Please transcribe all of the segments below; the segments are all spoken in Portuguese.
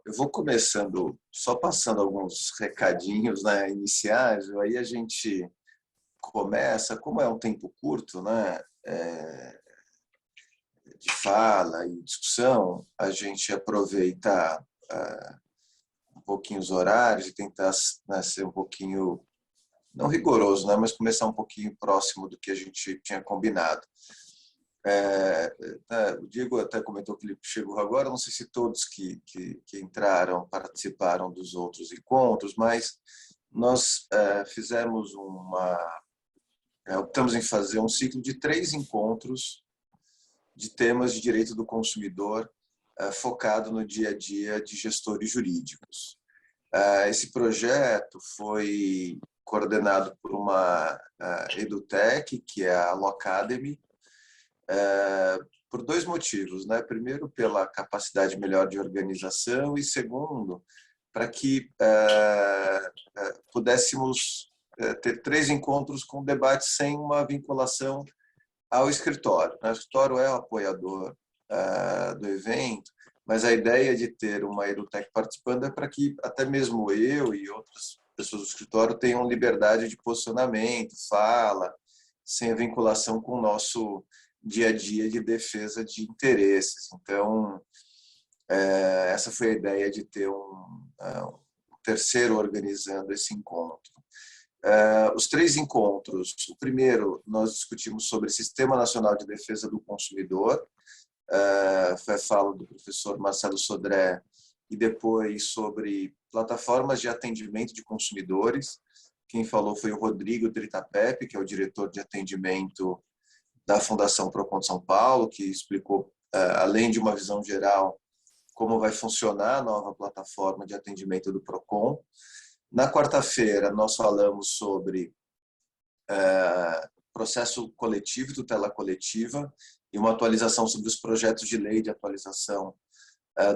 Eu vou começando, só passando alguns recadinhos, né, iniciais, aí a gente começa, como é um tempo curto, né, de fala e discussão, a gente aproveita um pouquinho os horários e tentar, né, ser um pouquinho, não rigoroso, né, mas começar um pouquinho próximo do que a gente tinha combinado. O Diego até comentou que ele chegou agora, não sei se todos que entraram participaram dos outros encontros, mas nós fizemos optamos em fazer um ciclo de 3 encontros de temas de direito do consumidor focado no dia a dia de gestores jurídicos. Esse projeto foi coordenado por uma EduTech, que é a Locademy, por 2 motivos, né? Primeiro, pela capacidade melhor de organização e segundo, para que pudéssemos ter 3 encontros com debate sem uma vinculação ao escritório. O escritório é o apoiador do evento, mas a ideia de ter uma EduTech participando é para que até mesmo eu e outras pessoas do escritório tenham liberdade de posicionamento, fala, sem a vinculação com o nosso dia a dia de defesa de interesses. Então, essa foi a ideia de ter um terceiro organizando esse encontro. Os 3 encontros, o primeiro nós discutimos sobre Sistema Nacional de Defesa do Consumidor, foi a fala do professor Marcelo Sodré, e depois sobre plataformas de atendimento de consumidores. Quem falou foi o Rodrigo Tritapepe, que é o diretor de atendimento da Fundação Procon de São Paulo, que explicou, além de uma visão geral, como vai funcionar a nova plataforma de atendimento do Procon. Na quarta-feira, nós falamos sobre processo coletivo e tutela coletiva e uma atualização sobre os projetos de lei de atualização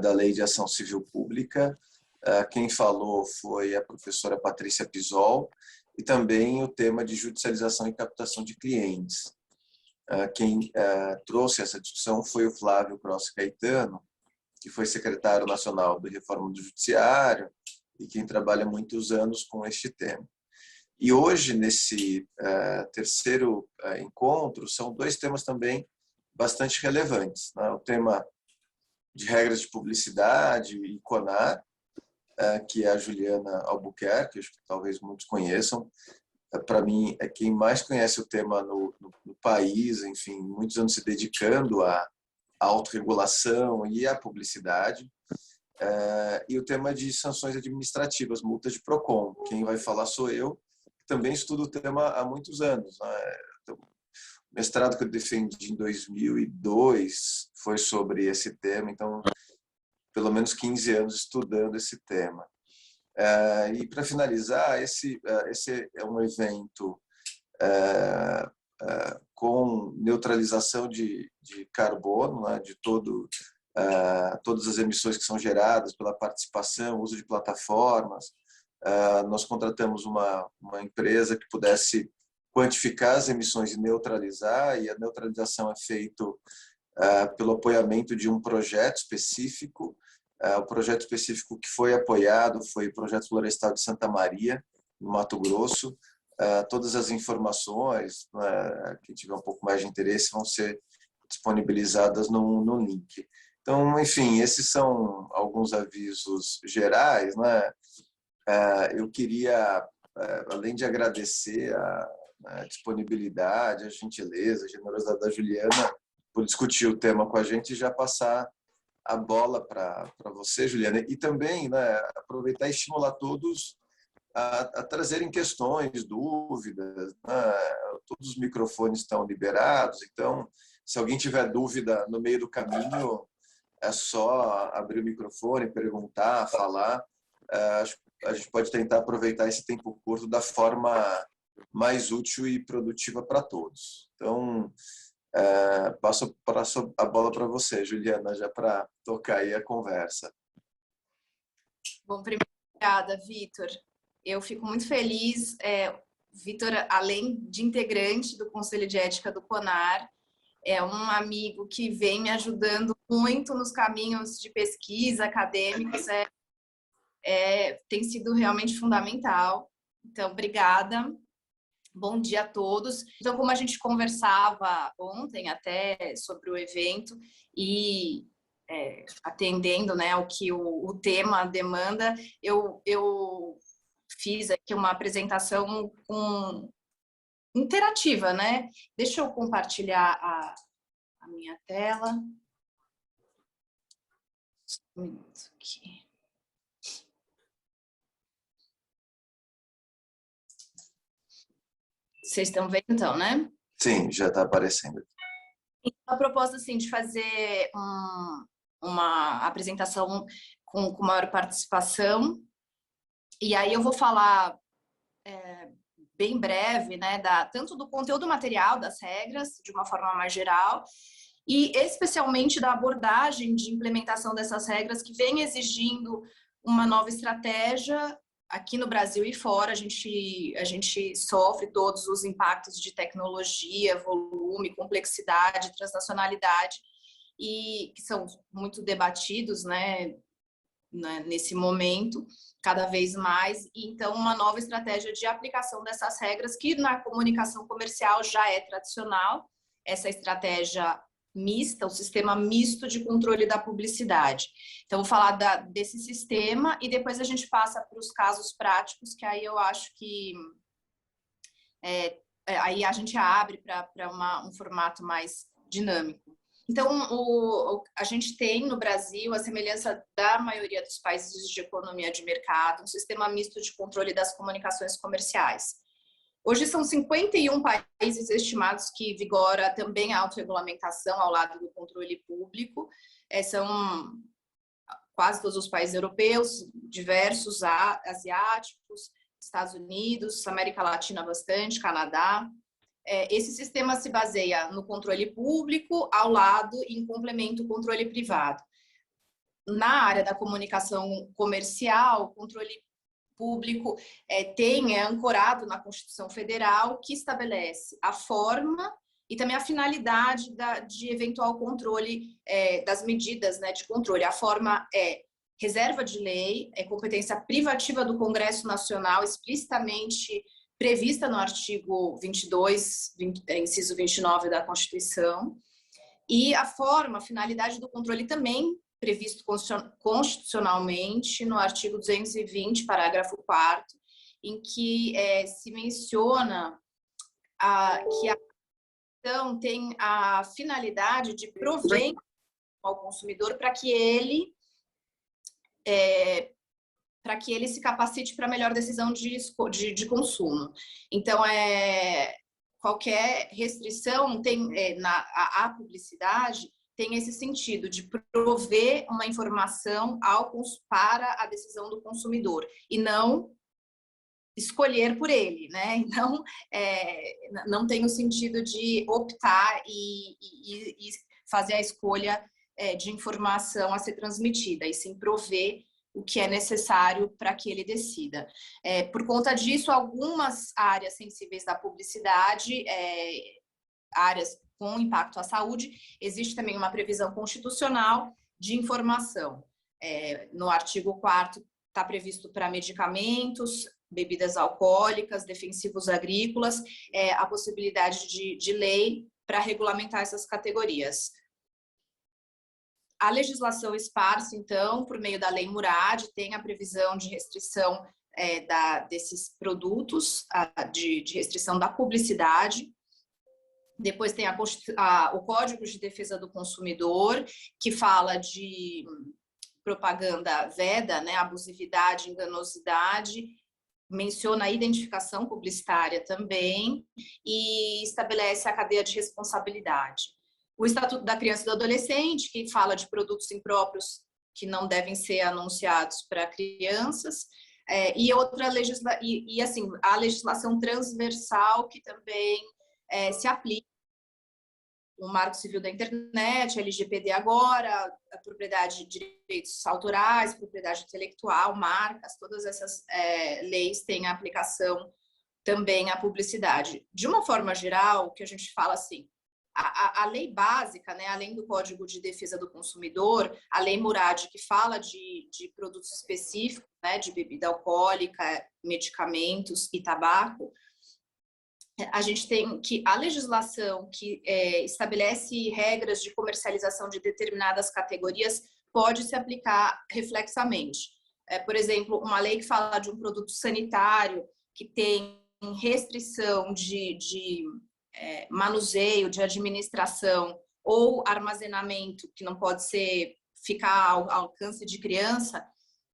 da Lei de Ação Civil Pública. Quem falou foi a professora Patrícia Pisol e também o tema de judicialização e captação de clientes. Quem trouxe essa discussão foi o Flávio Grossi Caetano, que foi secretário nacional de Reforma do Judiciário e quem trabalha muitos anos com este tema. E hoje, nesse terceiro encontro, são 2 temas também bastante relevantes, né? O tema de regras de publicidade e CONAR, que é a Juliana Albuquerque, acho que talvez muitos conheçam. Para mim, é quem mais conhece o tema no país, enfim, muitos anos se dedicando à autorregulação e à publicidade. E o tema de sanções administrativas, multas de PROCON. Quem vai falar sou eu, que também estudo o tema há muitos anos, né? Então, o mestrado que eu defendi em 2002 foi sobre esse tema, então, pelo menos 15 anos estudando esse tema. E, para finalizar, esse é um evento com neutralização de carbono, né, de todas as emissões que são geradas pela participação, uso de plataformas. Nós contratamos uma empresa que pudesse quantificar as emissões e neutralizar, e a neutralização é feita pelo apoiamento de um projeto específico. O projeto específico que foi apoiado foi o Projeto Florestal de Santa Maria, no Mato Grosso. Todas as informações, quem tiver um pouco mais de interesse, vão ser disponibilizadas no link. Então, enfim, esses são alguns avisos gerais, né? Eu queria, além de agradecer a disponibilidade, a gentileza, a generosidade da Juliana por discutir o tema com a gente, e já passar a bola para você, Juliana, e também, né, aproveitar e estimular todos a trazerem questões, dúvidas, né? Todos os microfones estão liberados, então, se alguém tiver dúvida no meio do caminho, é só abrir o microfone, perguntar, falar. A gente pode tentar aproveitar esse tempo curto da forma mais útil e produtiva para todos. Então, passo a bola para você, Juliana, já para tocar aí a conversa. Bom, primeiro, obrigada, Vitor. Eu fico muito feliz. Vitor, além de integrante do Conselho de Ética do CONAR, é um amigo que vem me ajudando muito nos caminhos de pesquisa acadêmicos, tem sido realmente fundamental. Então, obrigada. Bom dia a todos. Então, como a gente conversava ontem até sobre o evento e atendendo, né, ao que o tema demanda, eu fiz aqui uma apresentação interativa, né? Deixa eu compartilhar a minha tela. Um minuto aqui. Vocês estão vendo, então, né? Sim, já está aparecendo. A proposta, assim, de fazer uma apresentação com maior participação. E aí eu vou falar bem breve, né, tanto do conteúdo material das regras, de uma forma mais geral, e especialmente da abordagem de implementação dessas regras que vem exigindo uma nova estratégia aqui no Brasil e fora. A gente sofre todos os impactos de tecnologia, volume, complexidade, transnacionalidade, e que são muito debatidos, né, nesse momento, cada vez mais. E então, uma nova estratégia de aplicação dessas regras, que na comunicação comercial já é tradicional, essa estratégia mista, o sistema misto de controle da publicidade. Então, vou falar desse sistema e depois a gente passa para os casos práticos, que aí eu acho que aí a gente abre para um formato mais dinâmico. Então, a gente tem no Brasil, a semelhança da maioria dos países de economia de mercado, um sistema misto de controle das comunicações comerciais. Hoje são 51 países estimados que vigora também a autorregulamentação ao lado do controle público. São quase todos os países europeus, diversos, asiáticos, Estados Unidos, América Latina bastante, Canadá. Esse sistema se baseia no controle público, ao lado e em complemento o controle privado. Na área da comunicação comercial, o controle público é ancorado na Constituição Federal, que estabelece a forma e também a finalidade de eventual controle das medidas, né, de controle. A forma é reserva de lei, é competência privativa do Congresso Nacional, explicitamente prevista no artigo 22, inciso 29 da Constituição, e a forma, a finalidade do controle também previsto constitucionalmente no artigo 220, parágrafo 4º, em que se menciona que a ação tem a finalidade de prover ao consumidor para que ele se capacite para a melhor decisão de consumo. Então, qualquer restrição à publicidade tem esse sentido de prover uma informação para a decisão do consumidor e não escolher por ele, né? Então, não tem o sentido de optar e fazer a escolha de informação a ser transmitida, e sim prover o que é necessário para que ele decida. Por conta disso, algumas áreas sensíveis da publicidade, áreas com impacto à saúde, existe também uma previsão constitucional de informação. No artigo 4º está previsto para medicamentos, bebidas alcoólicas, defensivos agrícolas, a possibilidade de lei para regulamentar essas categorias. A legislação esparsa, então, por meio da Lei Murad, tem a previsão de restrição desses produtos, de restrição da publicidade. Depois tem o Código de Defesa do Consumidor, que fala de propaganda veda, né, abusividade, enganosidade, menciona a identificação publicitária também e estabelece a cadeia de responsabilidade. O Estatuto da Criança e do Adolescente, que fala de produtos impróprios que não devem ser anunciados para crianças, assim, a legislação transversal que também se aplica. O Marco Civil da Internet, a LGPD agora, a propriedade de direitos autorais, propriedade intelectual, marcas, todas essas leis têm aplicação também à publicidade. De uma forma geral, o que a gente fala assim, a lei básica, né, além do Código de Defesa do Consumidor, a Lei Murad, que fala de produtos específicos, né, de bebida alcoólica, medicamentos e tabaco, a gente tem que a legislação que estabelece regras de comercialização de determinadas categorias pode se aplicar reflexamente. Por exemplo, uma lei que fala de um produto sanitário que tem restrição de manuseio, de administração ou armazenamento, que não pode ficar ao alcance de criança,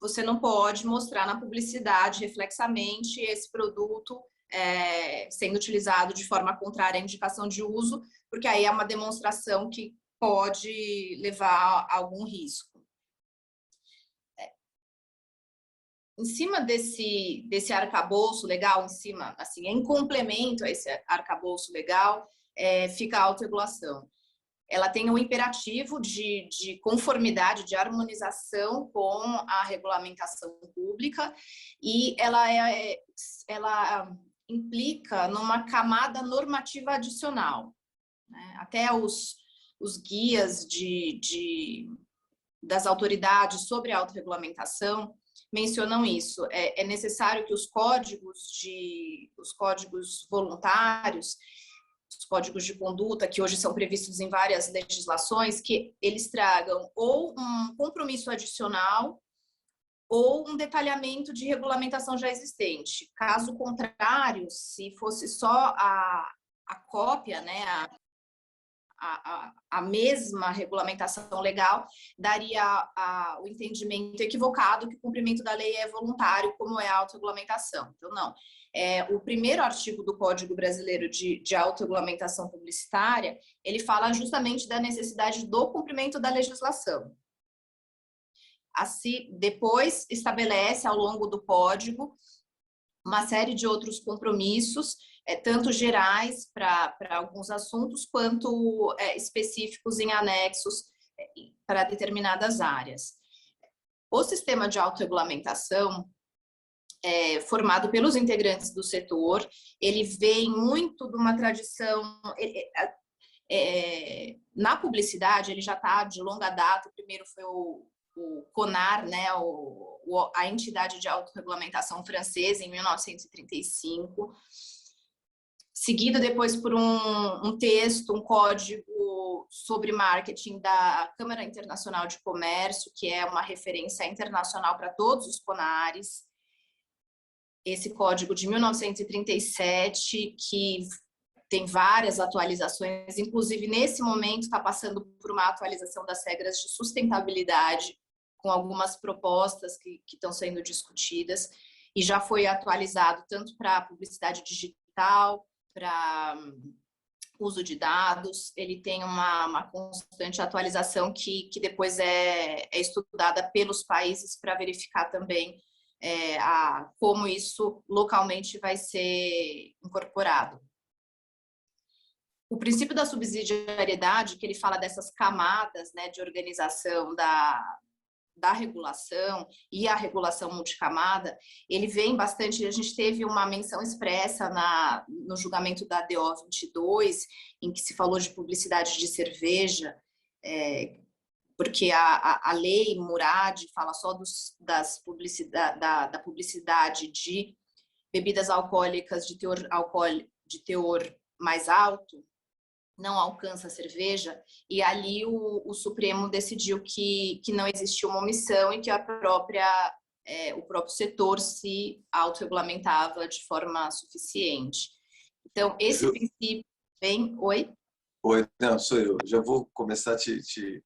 você não pode mostrar na publicidade reflexamente esse produto sendo utilizado de forma contrária à indicação de uso, porque aí é uma demonstração que pode levar a algum risco. Em cima desse arcabouço legal, assim, em complemento a esse arcabouço legal, fica a autorregulação. Ela tem um imperativo de conformidade, de harmonização com a regulamentação pública e ela implica numa camada normativa adicional, né? Até os guias das autoridades sobre a autorregulamentação mencionam isso. É necessário que os códigos voluntários, os códigos de conduta, que hoje são previstos em várias legislações, que eles tragam ou um compromisso adicional ou um detalhamento de regulamentação já existente. Caso contrário, se fosse só a cópia, né, a mesma regulamentação legal, daria o entendimento equivocado que o cumprimento da lei é voluntário, como é a autorregulamentação. Então, não. O primeiro artigo do Código Brasileiro de Autorregulamentação Publicitária, ele fala justamente da necessidade do cumprimento da legislação. Assim, depois estabelece ao longo do código uma série de outros compromissos, tanto gerais para alguns assuntos, quanto específicos em anexos para determinadas áreas. O sistema de autorregulamentação, formado pelos integrantes do setor, ele vem muito de uma tradição... na publicidade, ele já está de longa data. O primeiro foi o CONAR, né, a entidade de autorregulamentação francesa, em 1935, seguido depois por um texto, um código sobre marketing da Câmara Internacional de Comércio, que é uma referência internacional para todos os CONARes. Esse código de 1937, que tem várias atualizações, inclusive nesse momento está passando por uma atualização das regras de sustentabilidade, com algumas propostas que estão sendo discutidas, e já foi atualizado tanto para publicidade digital, para uso de dados. Ele tem uma constante atualização que depois é estudada pelos países para verificar também como isso localmente vai ser incorporado. O princípio da subsidiariedade, que ele fala dessas camadas, né, de organização da regulação e a regulação multicamada, ele vem bastante. A gente teve uma menção expressa no julgamento da DO 22, em que se falou de publicidade de cerveja, porque a lei Murad fala só da publicidade de bebidas alcoólicas de teor mais alto, não alcança a cerveja, e ali o Supremo decidiu que não existia uma omissão e que o próprio setor se autorregulamentava de forma suficiente. Então, esse princípio vem... Oi? Oi, não, sou eu. Já vou começar te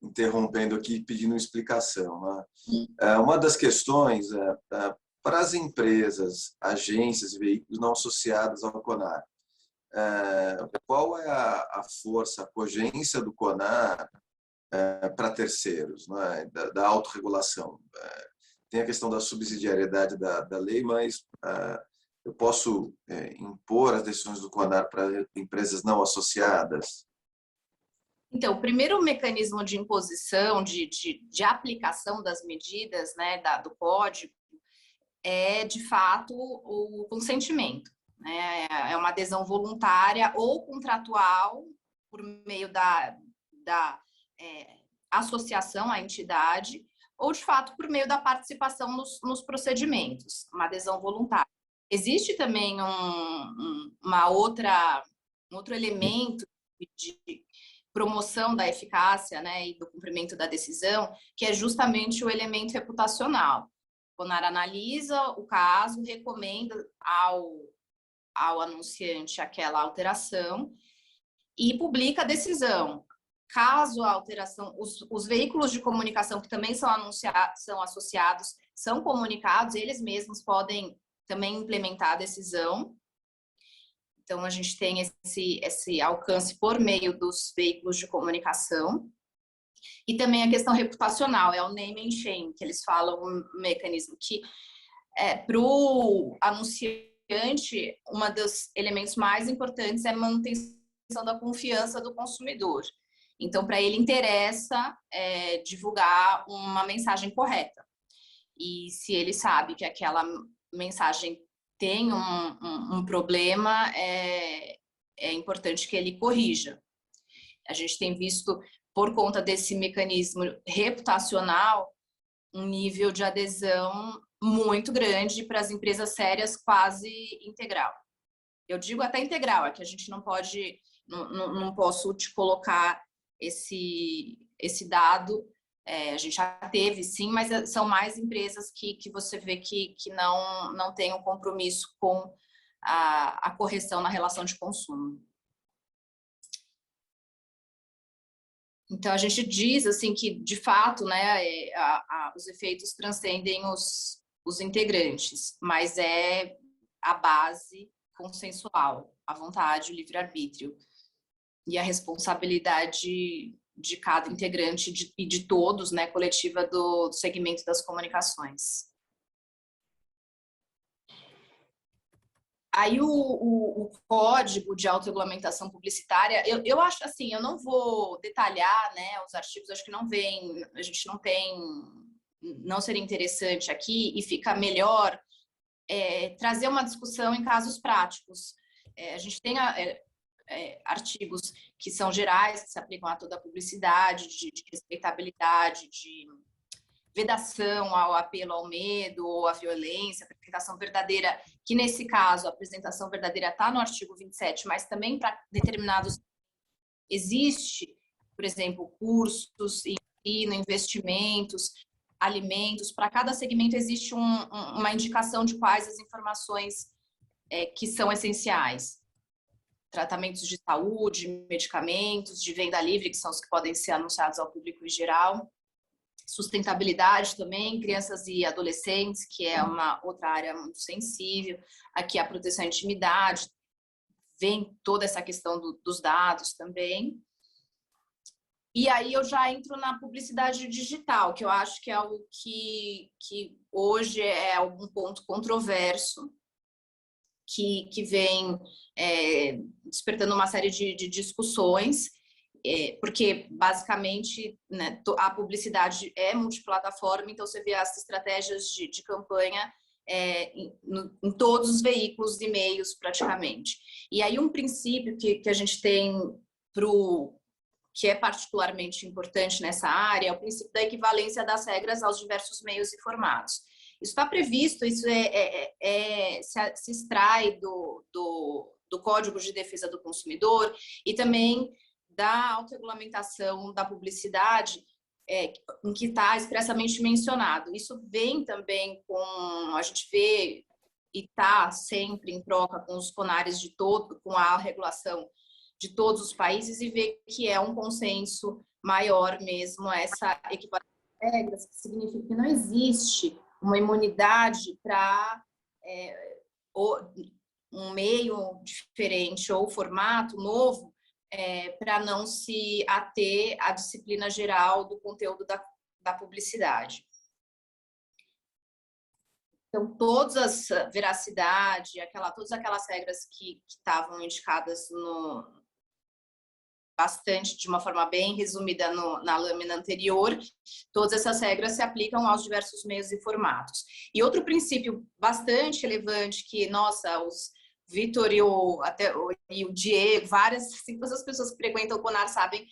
interrompendo aqui, pedindo explicação, né? Uma das questões para as empresas, agências e veículos não associados ao CONAR, qual é a força, a cogência do CONAR para terceiros, né, da autorregulação? Tem a questão da subsidiariedade da lei, mas eu posso impor as decisões do CONAR para empresas não associadas? Então, o primeiro mecanismo de imposição, de aplicação das medidas, né, do código, é, de fato, o consentimento. É uma adesão voluntária ou contratual por meio da associação à entidade, ou de fato por meio da participação nos procedimentos, uma adesão voluntária. Existe também um outro elemento de promoção da eficácia, né, e do cumprimento da decisão, que é justamente o elemento reputacional. O CONAR analisa o caso, recomenda ao anunciante aquela alteração e publica a decisão. Caso a alteração, os veículos de comunicação que também são associados, são comunicados, eles mesmos podem também implementar a decisão. Então, a gente tem esse alcance por meio dos veículos de comunicação. E também a questão reputacional, é o name and shame, que eles falam, um mecanismo que, para o anunciante, um dos elementos mais importantes é a manutenção da confiança do consumidor. Então, para ele interessa divulgar uma mensagem correta. E se ele sabe que aquela mensagem tem um problema, é importante que ele corrija. A gente tem visto, por conta desse mecanismo reputacional, um nível de adesão muito grande para as empresas sérias, quase integral. Eu digo até integral, é que a gente não pode, não posso te colocar esse dado. A gente já teve, sim, mas são mais empresas que você vê que não tem um compromisso com a correção na relação de consumo. Então, a gente diz assim que, de fato, né, os efeitos transcendem os integrantes, mas é a base consensual, a vontade, o livre-arbítrio e a responsabilidade de cada integrante e de todos, né, coletiva do segmento das comunicações. Aí o código de autorregulamentação publicitária, eu acho assim, eu não vou detalhar, né, os artigos, acho que a gente não seria interessante aqui, e fica melhor trazer uma discussão em casos práticos. A gente tem artigos que são gerais, que se aplicam a toda a publicidade, de respeitabilidade, de vedação ao apelo ao medo ou à violência, apresentação verdadeira, que nesse caso a apresentação verdadeira está no artigo 27, mas também para determinados existe, por exemplo, cursos, ensino, investimentos, alimentos, para cada segmento existe uma indicação de quais as informações que são essenciais. Tratamentos de saúde, medicamentos, de venda livre, que são os que podem ser anunciados ao público em geral. Sustentabilidade também, crianças e adolescentes, que é uma outra área muito sensível. Aqui a proteção à intimidade, vem toda essa questão dos dados também. E aí eu já entro na publicidade digital, que eu acho que é algo que hoje é algum ponto controverso, que vem despertando uma série de discussões, porque basicamente, né, a publicidade é multiplataforma, então você vê as estratégias de campanha em todos os veículos e meios praticamente. E aí um princípio que a gente tem que é particularmente importante nessa área é o princípio da equivalência das regras aos diversos meios e formatos. Isso está previsto, isso se extrai do Código de Defesa do Consumidor e também da autorregulamentação da publicidade, em que está expressamente mencionado. Isso vem também a gente vê e está sempre em troca com os CONARes com a regulação de todos os países, e vê que é um consenso maior mesmo essa equivalência de regras, que significa que não existe uma imunidade para um meio diferente ou formato novo para não se ater à disciplina geral do conteúdo da publicidade. Então, todas as veracidade, todas aquelas regras que estavam indicadas bastante, de uma forma bem resumida na lâmina anterior, todas essas regras se aplicam aos diversos meios e formatos. E outro princípio bastante relevante que, nossa, os Vitor e o Diego, assim, todas as pessoas que frequentam o CONAR sabem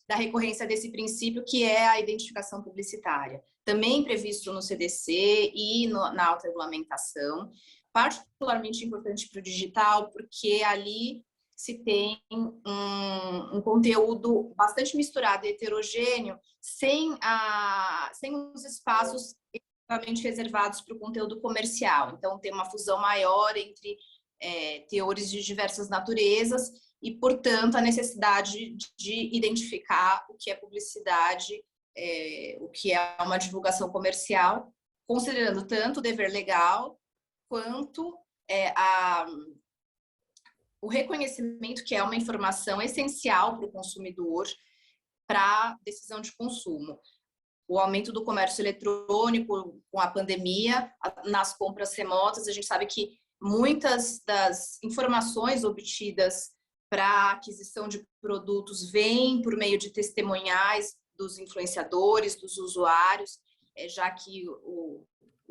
da recorrência desse princípio, que é a identificação publicitária. Também previsto no CDC e na autorregulamentação, particularmente importante para o digital, porque ali se tem um conteúdo bastante misturado e heterogêneo, sem os espaços extremamente reservados para o conteúdo comercial. Então, tem uma fusão maior entre teores de diversas naturezas e, portanto, a necessidade de identificar o que é publicidade, o que é uma divulgação comercial, considerando tanto o dever legal quanto o reconhecimento que é uma informação essencial para o consumidor para a decisão de consumo. O aumento do comércio eletrônico com a pandemia, nas compras remotas, a gente sabe que muitas das informações obtidas para aquisição de produtos vêm por meio de testemunhais dos influenciadores, dos usuários, já que o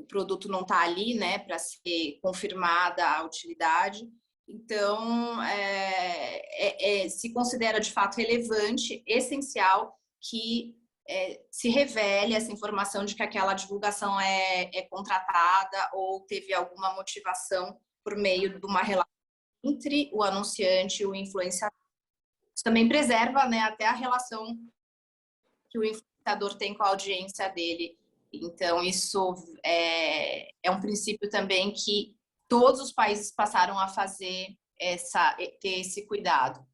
produto não está ali, né, para ser confirmada a utilidade. Então, se considera de fato relevante, essencial, que se revele essa informação de que aquela divulgação é contratada ou teve alguma motivação por meio de uma relação entre o anunciante e o influenciador. Isso também preserva, né, até a relação que o influenciador tem com a audiência dele. Então, isso é um princípio também que todos os países passaram a ter esse cuidado.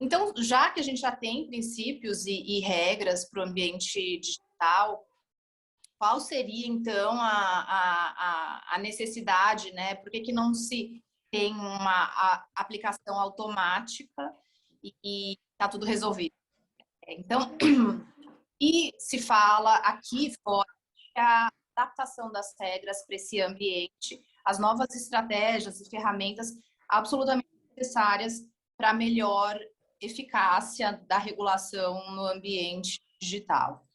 Então, já que a gente já tem princípios e regras para o ambiente digital, qual seria, então, a necessidade, né? Por que não se tem uma aplicação automática e está tudo resolvido? Então, e se fala aqui fora que a adaptação das regras para esse ambiente, as novas estratégias e ferramentas absolutamente necessárias para melhor eficácia da regulação no ambiente digital.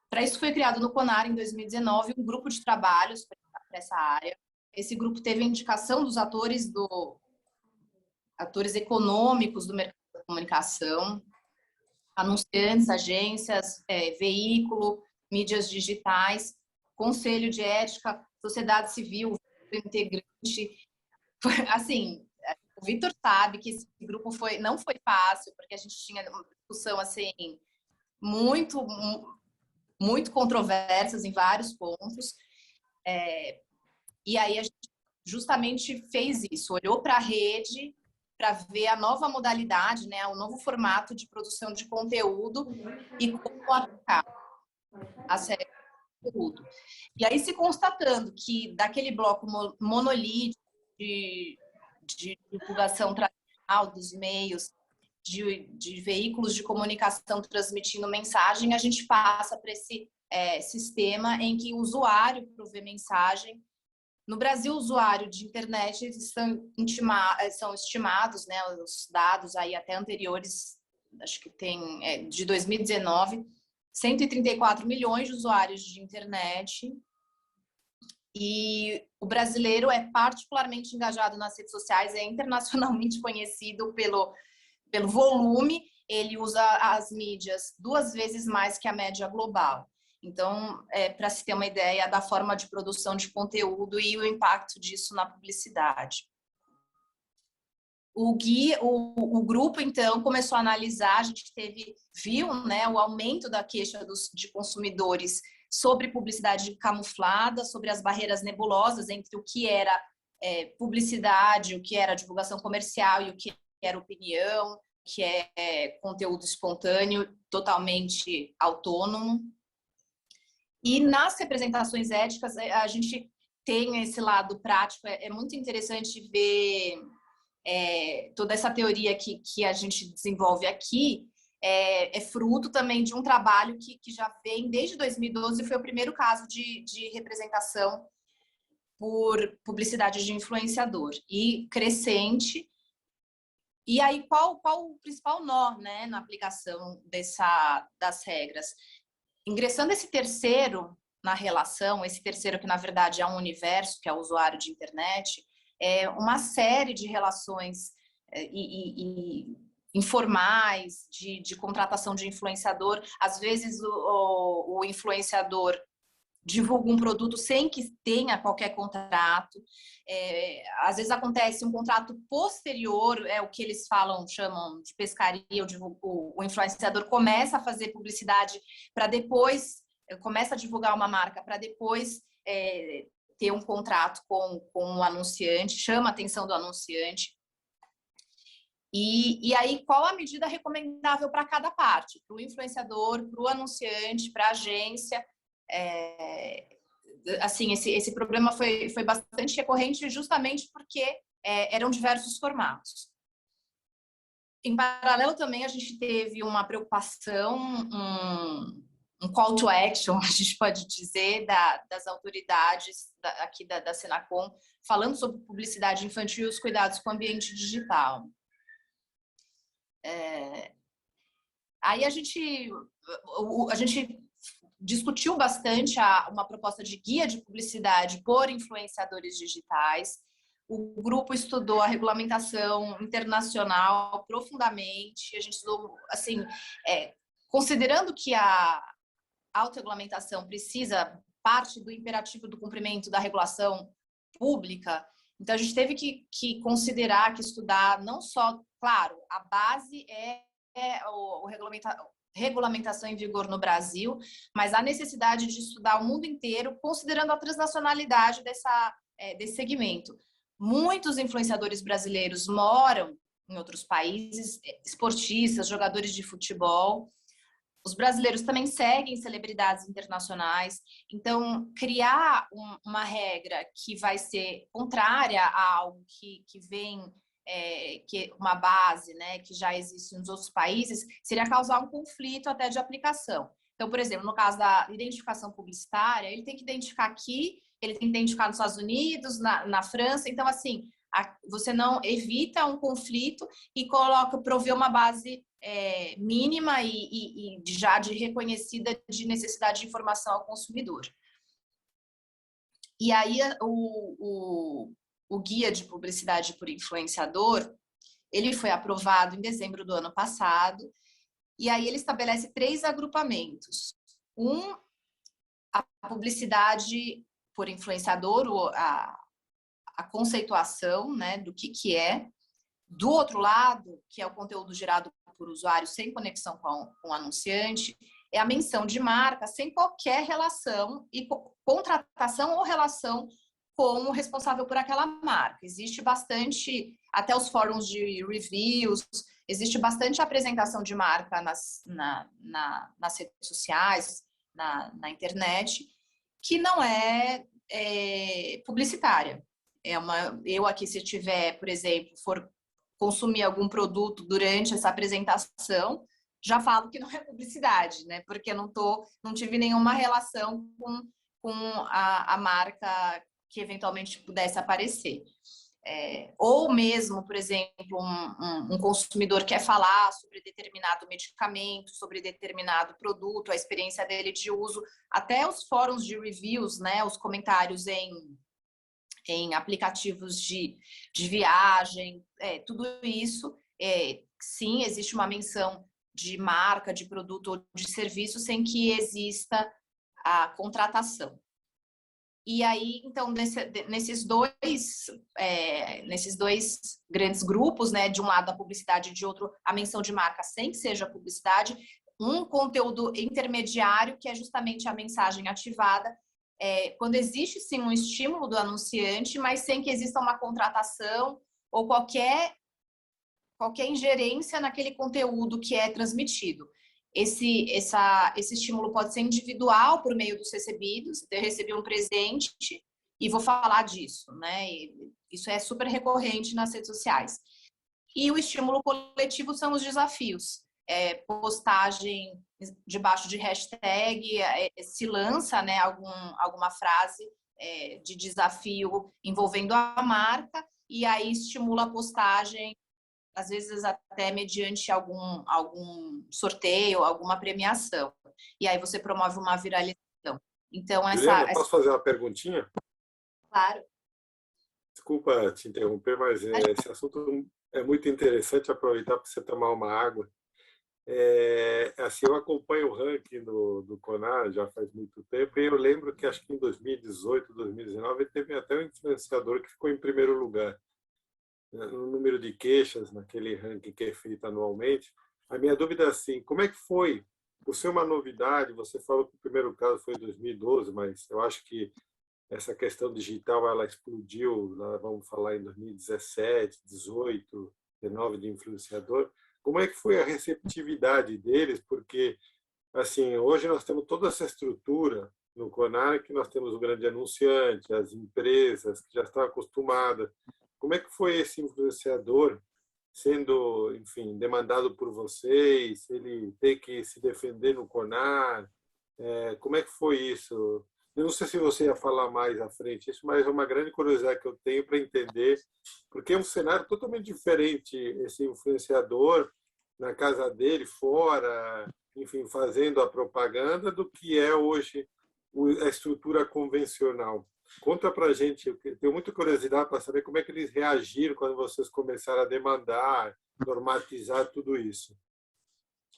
Para isso foi criado no CONAR, em 2019, um grupo de trabalhos para essa área. Esse grupo teve a indicação dos atores econômicos do mercado da comunicação, anunciantes, agências, veículo, mídias digitais, conselho de ética, sociedade civil, integrante. Assim, o Vitor sabe que esse grupo não foi fácil, porque a gente tinha uma discussão assim, muito controversas em vários pontos. E aí a gente justamente fez isso, olhou para a rede para ver a nova modalidade, né, o novo formato de produção de conteúdo e como aplicar as regras de conteúdo. E aí se constatando que daquele bloco monolítico de divulgação tradicional dos meios, de veículos de comunicação transmitindo mensagem, a gente passa para esse sistema em que o usuário provê mensagem. No Brasil, o usuário de internet são estimados, né, os dados aí até anteriores, acho que tem de 2019, 134 milhões de usuários de internet. E o brasileiro é particularmente engajado nas redes sociais, é internacionalmente conhecido pelo volume, ele usa as mídias 2 vezes mais que a média global. Então, para se ter uma ideia da forma de produção de conteúdo e o impacto disso na publicidade. O grupo, então, começou a analisar, a gente viu, né, o aumento da queixa de consumidores sobre publicidade camuflada, sobre as barreiras nebulosas entre o que era publicidade, o que era divulgação comercial e o que era opinião, que é conteúdo espontâneo, totalmente autônomo. E nas representações éticas, a gente tem esse lado prático, é muito interessante ver toda essa teoria que a gente desenvolve aqui, é fruto também de um trabalho que já vem desde 2012, foi o primeiro caso de representação por publicidade de influenciador, e crescente. E aí, qual o principal nó, né, na aplicação das regras? Ingressando esse terceiro na relação, esse terceiro que, na verdade, é um universo, que é o usuário de internet, uma série de relações informais, de contratação de influenciador. Às vezes o influenciador divulga um produto sem que tenha qualquer contrato. Às vezes acontece um contrato posterior, o que eles chamam de pescaria. O influenciador começa a fazer publicidade para depois, começa a divulgar uma marca para depois ter um contrato com o anunciante, chama a atenção do anunciante. E aí, qual a medida recomendável para cada parte? Para o influenciador, para o anunciante, para a agência. Assim, esse problema foi bastante recorrente justamente porque eram diversos formatos. Em paralelo também a gente teve uma preocupação, um call to action, a gente pode dizer, das autoridades aqui da Senacom, falando sobre publicidade infantil e os cuidados com o ambiente digital. Aí a gente discutiu bastante uma proposta de guia de publicidade por influenciadores digitais. O grupo estudou a regulamentação internacional profundamente. A gente estudou, assim, considerando que a autorregulamentação precisa parte do imperativo do cumprimento da regulação pública. Então, a gente teve que considerar, que estudar, não só, claro, a base o regulamentação em vigor no Brasil, mas a necessidade de estudar o mundo inteiro, considerando a transnacionalidade desse segmento. Muitos influenciadores brasileiros moram em outros países, esportistas, jogadores de futebol. Os brasileiros também seguem celebridades internacionais. Então, criar uma regra que vai ser contrária a algo que vem, que uma base, né, que já existe nos outros países, seria causar um conflito até de aplicação. Então, por exemplo, no caso da identificação publicitária, ele tem que identificar aqui, ele tem que identificar nos Estados Unidos, na França. Então, assim, você não evita um conflito e provê uma base mínima e já reconhecida de necessidade de informação ao consumidor. E aí o guia de publicidade por influenciador, ele foi aprovado em dezembro do ano passado, e aí ele estabelece 3 agrupamentos. A publicidade por influenciador, a conceituação, né, do que é. Do outro lado, que é o conteúdo gerado por usuário sem conexão com o anunciante, é a menção de marca sem qualquer relação e contratação ou relação com o responsável por aquela marca. Existe bastante, até os fóruns de reviews, existe bastante apresentação de marca nas redes sociais, na internet, que não é publicitária. Eu aqui, se tiver, por exemplo, for consumir algum produto durante essa apresentação, já falo que não é publicidade, né? Porque não tive nenhuma relação com a marca que eventualmente pudesse aparecer. Ou mesmo, por exemplo, um consumidor quer falar sobre determinado medicamento, sobre determinado produto, a experiência dele de uso, até os fóruns de reviews, né? Os comentários em aplicativos de viagem, tudo isso, sim, existe uma menção de marca, de produto ou de serviço sem que exista a contratação. E aí, então, nesses dois grandes grupos, né, de um lado a publicidade e de outro a menção de marca sem que seja publicidade, um conteúdo intermediário que é justamente a mensagem ativada, quando existe sim um estímulo do anunciante, mas sem que exista uma contratação ou qualquer ingerência naquele conteúdo que é transmitido. Esse estímulo pode ser individual por meio dos recebidos. Eu recebi um presente e vou falar disso, né? Isso é super recorrente nas redes sociais. E o estímulo coletivo são os desafios. Postagem debaixo de hashtag, se lança, né, alguma frase de desafio envolvendo a marca, e aí estimula a postagem, às vezes até mediante algum sorteio, alguma premiação. E aí você promove uma viralização. Então, Juliana, posso fazer uma perguntinha? Claro. Desculpa te interromper, mas esse assunto é muito interessante. Aproveitar para você tomar uma água. Assim, eu acompanho o ranking do Conar já faz muito tempo, e eu lembro que acho que em 2018, 2019, teve até um influenciador que ficou em primeiro lugar, né, no número de queixas naquele ranking que é feito anualmente. A minha dúvida é assim, como é que foi? Por ser uma novidade, você falou que o primeiro caso foi em 2012, mas eu acho que essa questão digital ela explodiu, vamos falar em 2017, 18, 19 de influenciador. Como é que foi a receptividade deles? Porque assim, hoje nós temos toda essa estrutura no Conar, que nós temos o grande anunciante, as empresas que já estão acostumadas. Como é que foi esse influenciador sendo, enfim, demandado por vocês? Ele tem que se defender no Conar? Como é que foi isso? Eu não sei se você ia falar mais à frente isso, mas é uma grande curiosidade que eu tenho para entender, porque é um cenário totalmente diferente esse influenciador na casa dele, fora, enfim, fazendo a propaganda, do que é hoje a estrutura convencional. Conta para a gente, eu tenho muita curiosidade para saber como é que eles reagiram quando vocês começaram a demandar, normatizar tudo isso.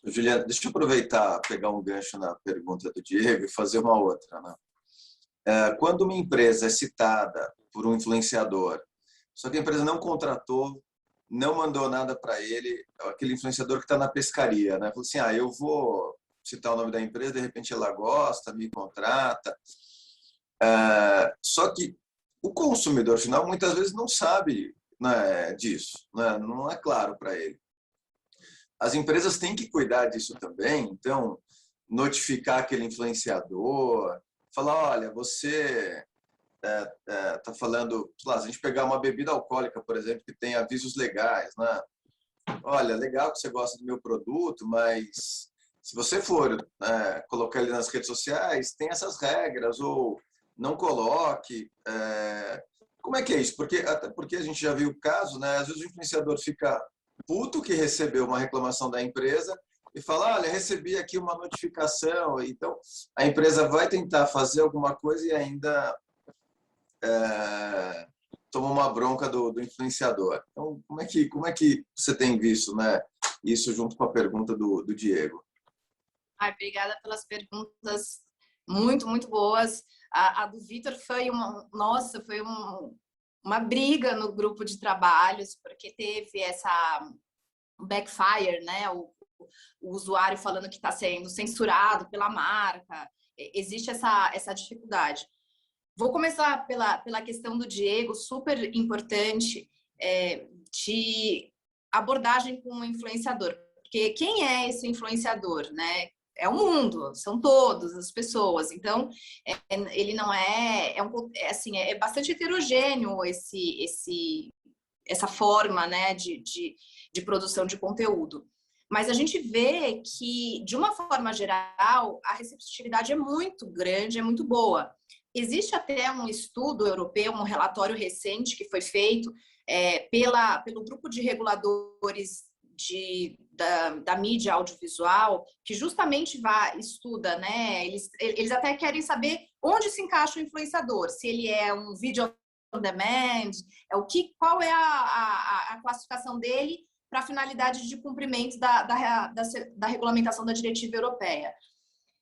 Juliana, deixa eu aproveitar, pegar um gancho na pergunta do Diego e fazer uma outra, né? Quando uma empresa é citada por um influenciador, só que a empresa não contratou, não mandou nada para ele, aquele influenciador que está na pescaria, né? Falou assim, eu vou citar o nome da empresa, de repente ela gosta, me contrata. Só que o consumidor final muitas vezes não sabe, né, disso, né? Não é claro para ele. As empresas têm que cuidar disso também, então notificar aquele influenciador, falar, olha, você está falando, sei lá, se a gente pegar uma bebida alcoólica, por exemplo, que tem avisos legais, né? Olha, legal que você gosta do meu produto, mas se você for colocar ele nas redes sociais, tem essas regras, ou não coloque. Como é que é isso? Até porque a gente já viu o caso, né? Às vezes o influenciador fica puto que recebeu uma reclamação da empresa e fala, olha, recebi aqui uma notificação. Então, a empresa vai tentar fazer alguma coisa e ainda toma uma bronca do influenciador. Então, como é que você tem visto, né, isso junto com a pergunta do Diego? Obrigada pelas perguntas muito, muito boas. A do Vitor foi uma briga no grupo de trabalhos, porque teve essa backfire, né? O usuário falando que está sendo censurado pela marca. Existe essa dificuldade. Vou começar pela questão do Diego, super importante, de abordagem com o influenciador. Porque quem é esse influenciador, né? É o mundo, são todas as pessoas. Então, ele não assim, é bastante heterogêneo essa forma, né, de produção de conteúdo. Mas a gente vê que, de uma forma geral, a receptividade é muito grande, é muito boa. Existe até um estudo europeu, um relatório recente que foi feito pelo grupo de reguladores da mídia audiovisual, que justamente estuda, né? Eles até querem saber onde se encaixa o influenciador, se ele é um vídeo on demand, qual é a classificação dele para a finalidade de cumprimento da regulamentação da diretiva europeia.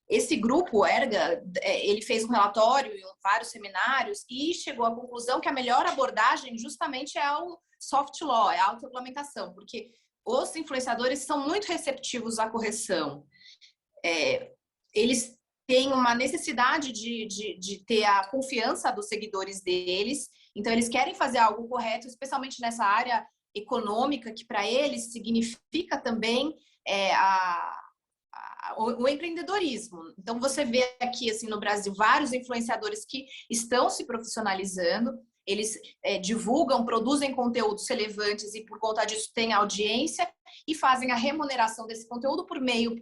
Esse grupo, o ERGA, ele fez um relatório em vários seminários e chegou à conclusão que a melhor abordagem justamente é o soft law, é a autorregulamentação, porque os influenciadores são muito receptivos à correção. Eles têm uma necessidade de ter a confiança dos seguidores deles, então eles querem fazer algo correto, especialmente nessa área econômica, que para eles significa também o empreendedorismo. Então, você vê aqui assim, no Brasil vários influenciadores que estão se profissionalizando, eles divulgam, produzem conteúdos relevantes e por conta disso têm audiência e fazem a remuneração desse conteúdo por meio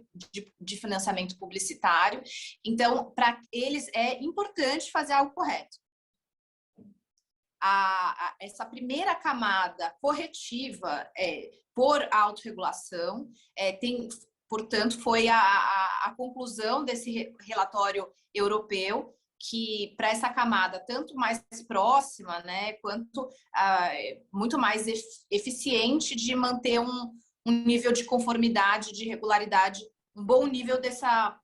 de financiamento publicitário. Então, para eles é importante fazer algo correto. Essa primeira camada corretiva por autorregulação portanto, foi a conclusão desse relatório europeu, que para essa camada tanto mais próxima, né, quanto muito mais eficiente de manter um nível de conformidade, de regularidade, um bom nível dessa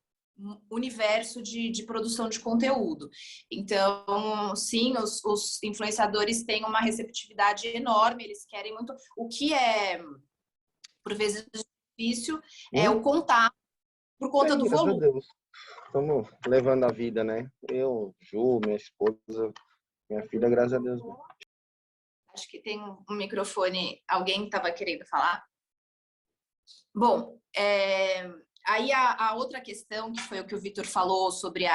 universo de produção de conteúdo. Então, sim, os influenciadores têm uma receptividade enorme, eles querem muito. O que é, por vezes, difícil é o contato por conta do volume. Graças a Deus. Estamos levando a vida, né? Eu, Ju, minha esposa, minha filha, graças a Deus. Acho que tem um microfone. Alguém estava querendo falar? Bom, aí a outra questão, que foi o que o Vitor falou sobre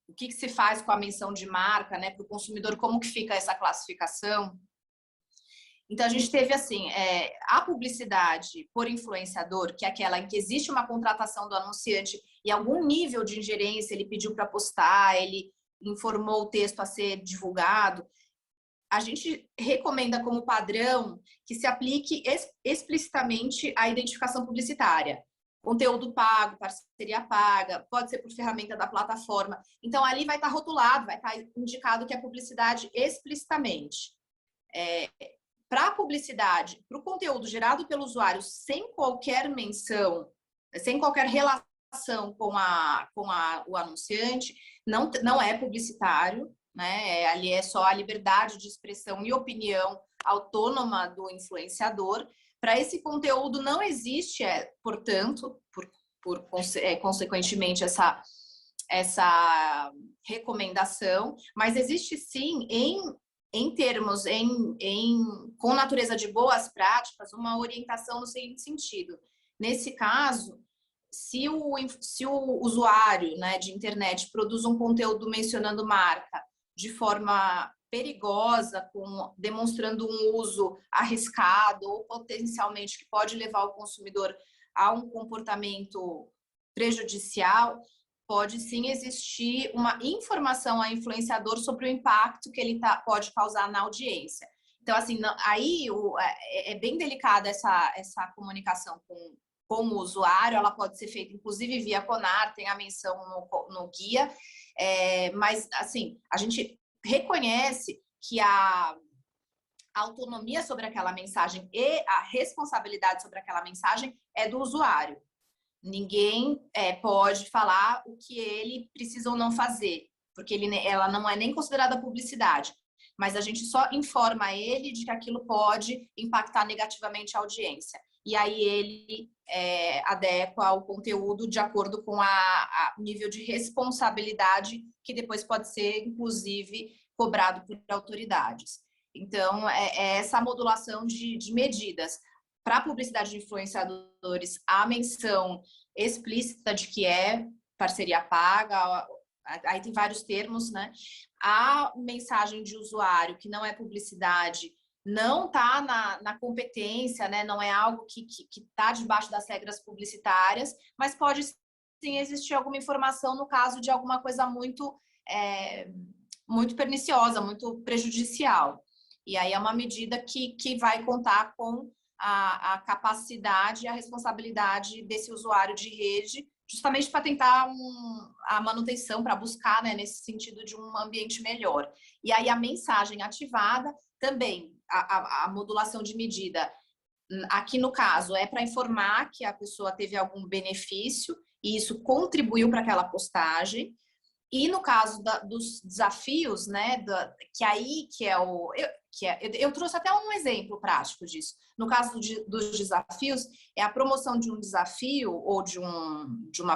o que se faz com a menção de marca, né, para o consumidor, como que fica essa classificação. Então, a gente teve, assim, a publicidade por influenciador, que é aquela em que existe uma contratação do anunciante e algum nível de ingerência, ele pediu para postar, ele informou o texto a ser divulgado. A gente recomenda como padrão que se aplique explicitamente a identificação publicitária. Conteúdo pago, parceria paga, pode ser por ferramenta da plataforma. Então, ali vai estar rotulado, vai estar indicado que é publicidade explicitamente. Para a publicidade, para o conteúdo gerado pelo usuário sem qualquer menção, sem qualquer relação com o anunciante, não é publicitário, né? Ali é só a liberdade de expressão e opinião autônoma do influenciador. Para esse conteúdo não existe, portanto, consequentemente, essa recomendação, mas existe sim em termos, com natureza de boas práticas, uma orientação no seguinte sentido. Nesse caso, se o usuário, né, de internet produz um conteúdo mencionando marca de forma perigosa, demonstrando um uso arriscado ou potencialmente que pode levar o consumidor a um comportamento prejudicial, pode sim existir uma informação ao influenciador sobre o impacto que ele pode causar na audiência. Então, assim, aí é bem delicada essa comunicação com o usuário, ela pode ser feita, inclusive, via CONAR, tem a menção no guia, mas, assim, a gente reconhece que a autonomia sobre aquela mensagem e a responsabilidade sobre aquela mensagem é do usuário. Ninguém pode falar o que ele precisa ou não fazer, porque ela não é nem considerada publicidade, mas a gente só informa ele de que aquilo pode impactar negativamente a audiência. E aí ele adequa o conteúdo de acordo com o nível de responsabilidade que depois pode ser, inclusive, cobrado por autoridades. Então, é essa modulação de medidas. Para a publicidade de influenciadores, a menção explícita de que é parceria paga, aí tem vários termos, né? A mensagem de usuário, que não é publicidade, não está na competência, né? Não é algo que está debaixo das regras publicitárias, mas pode sim existir alguma informação no caso de alguma coisa muito perniciosa, muito prejudicial. E aí é uma medida que vai contar com a capacidade e a responsabilidade desse usuário de rede, justamente para tentar a manutenção, para buscar, né, nesse sentido de um ambiente melhor. E aí a mensagem ativada também, a modulação de medida, aqui no caso, é para informar que a pessoa teve algum benefício e isso contribuiu para aquela postagem. E no caso dos desafios, né, eu trouxe até um exemplo prático disso. No caso dos desafios, é a promoção de um desafio ou de um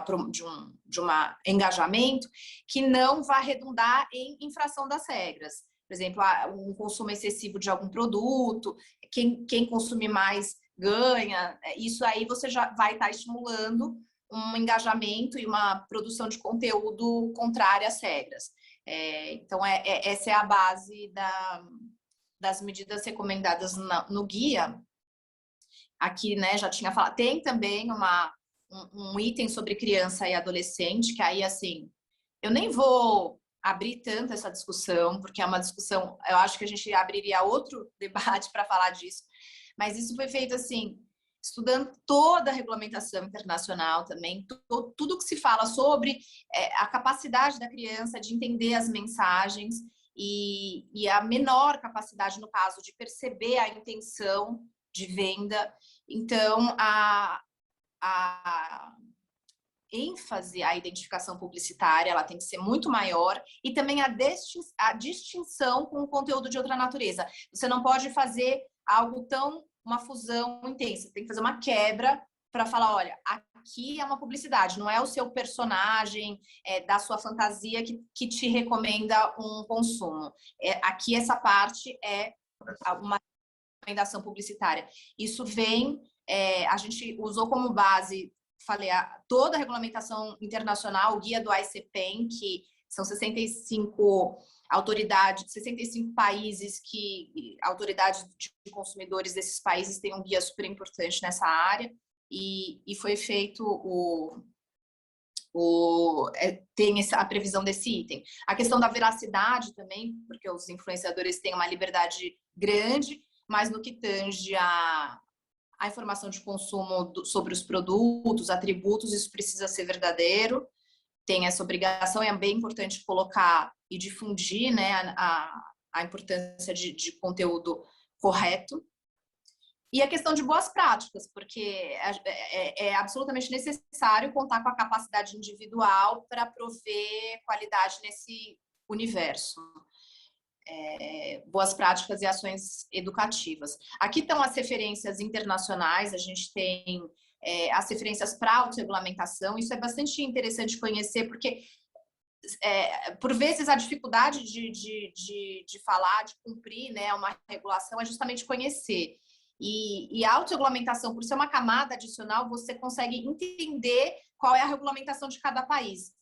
engajamento que não vai redundar em infração das regras. Por exemplo, um consumo excessivo de algum produto, quem consumir mais ganha. Isso aí você já vai estar estimulando um engajamento e uma produção de conteúdo contrária às regras. Então, essa é a base das medidas recomendadas no guia. Aqui, né, já tinha falado. Tem também um item sobre criança e adolescente, que aí, assim, eu nem vou abrir tanto essa discussão, porque é uma discussão, eu acho que a gente abriria outro debate para falar disso, mas isso foi feito, assim, estudando toda a regulamentação internacional também, tudo que se fala sobre a capacidade da criança de entender as mensagens e a menor capacidade, no caso, de perceber a intenção de venda. Então, a ênfase à identificação publicitária, ela tem que ser muito maior, e também a distinção com o conteúdo de outra natureza. Você não pode fazer algo uma fusão intensa, tem que fazer uma quebra para falar, olha, aqui é uma publicidade, não é o seu personagem da sua fantasia que te recomenda um consumo. Aqui essa parte é uma recomendação publicitária. Isso vem, a gente usou como base, falei, toda a regulamentação internacional, o guia do ICPEN, que são 65 autoridades, 65 países autoridades de consumidores desses países têm um guia super importante nessa área, e foi feito tem a previsão desse item. A questão da veracidade também, porque os influenciadores têm uma liberdade grande, mas no que tange a informação de consumo sobre os produtos, atributos, isso precisa ser verdadeiro, tem essa obrigação, é bem importante colocar e difundir, né, a importância de conteúdo correto. E a questão de boas práticas, porque é absolutamente necessário contar com a capacidade individual para prover qualidade nesse universo. Boas práticas e ações educativas. Aqui estão as referências internacionais, a gente tem as referências para autorregulamentação, isso é bastante interessante conhecer, porque por vezes a dificuldade de falar, de cumprir, né, uma regulação é justamente conhecer. E a autorregulamentação, por ser uma camada adicional, você consegue entender qual é a regulamentação de cada país.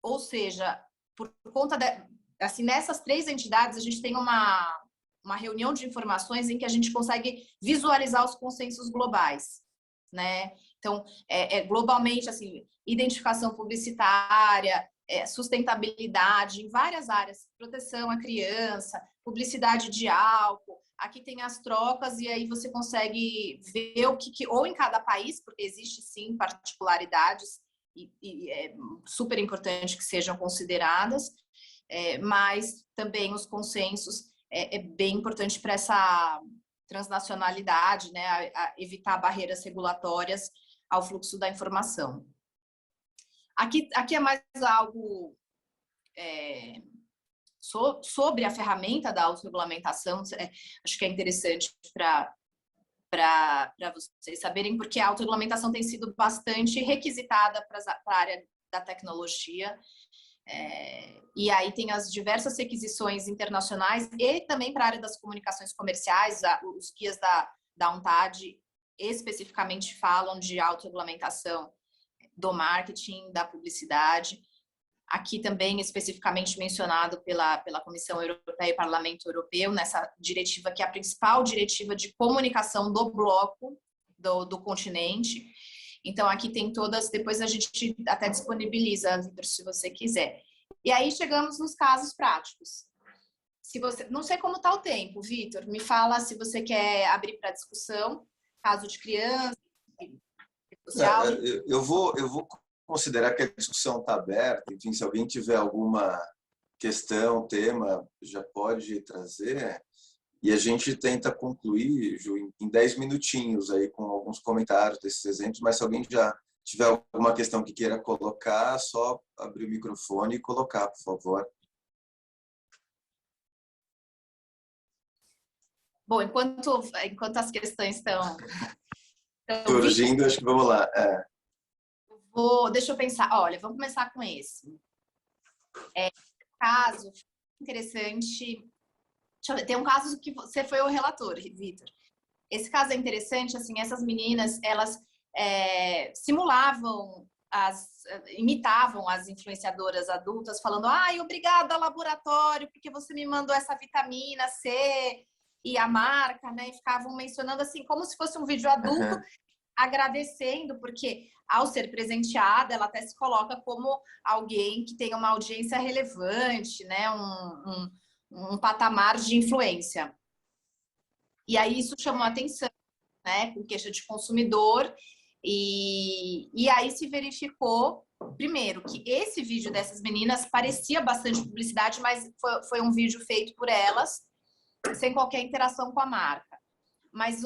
Ou seja, por conta assim, nessas 3 entidades, a gente tem uma reunião de informações em que a gente consegue visualizar os consensos globais, né? Então, globalmente, assim, identificação publicitária, sustentabilidade em várias áreas, proteção à criança, publicidade de álcool. Aqui tem as trocas e aí você consegue ver ou em cada país, porque existe sim particularidades e é super importante que sejam consideradas, mas também os consensos é bem importante para essa transnacionalidade, né, a evitar barreiras regulatórias ao fluxo da informação. Aqui é mais algo sobre a ferramenta da autorregulamentação, acho que é interessante para vocês saberem, porque a autorregulamentação tem sido bastante requisitada para a área da tecnologia, e aí tem as diversas requisições internacionais e também para a área das comunicações comerciais, os guias da UNTAD especificamente falam de autorregulamentação do marketing, da publicidade. Aqui também especificamente mencionado pela Comissão Europeia e Parlamento Europeu, nessa diretiva que é a principal diretiva de comunicação do bloco, do continente. Então, aqui tem todas, depois a gente até disponibiliza, Vitor, se você quiser. E aí chegamos nos casos práticos. Não sei como está o tempo, Vitor, me fala se você quer abrir para discussão, caso de criança, social. Eu vou considerar que a discussão está aberta, enfim, se alguém tiver alguma questão, tema, já pode trazer, e a gente tenta concluir, Ju, em 10 minutinhos aí com alguns comentários desses exemplos, mas se alguém já tiver alguma questão que queira colocar, só abrir o microfone e colocar, por favor. Bom, enquanto as questões estão surgindo, acho que vamos lá. Deixa eu pensar. Olha, vamos começar com esse. Caso interessante. Deixa eu ver, tem um caso que você foi o relator, Vitor. Esse caso é interessante, assim, essas meninas, elas imitavam as influenciadoras adultas, falando, obrigada, laboratório, porque você me mandou essa vitamina C e a marca, né? E ficavam mencionando assim, como se fosse um vídeo adulto, agradecendo, porque ao ser presenteada, ela até se coloca como alguém que tem uma audiência relevante, né? Um patamar de influência. E aí isso chamou a atenção né, com queixa de consumidor, e aí se verificou, primeiro, que esse vídeo dessas meninas parecia bastante publicidade, mas foi um vídeo feito por elas, sem qualquer interação com a marca. Mas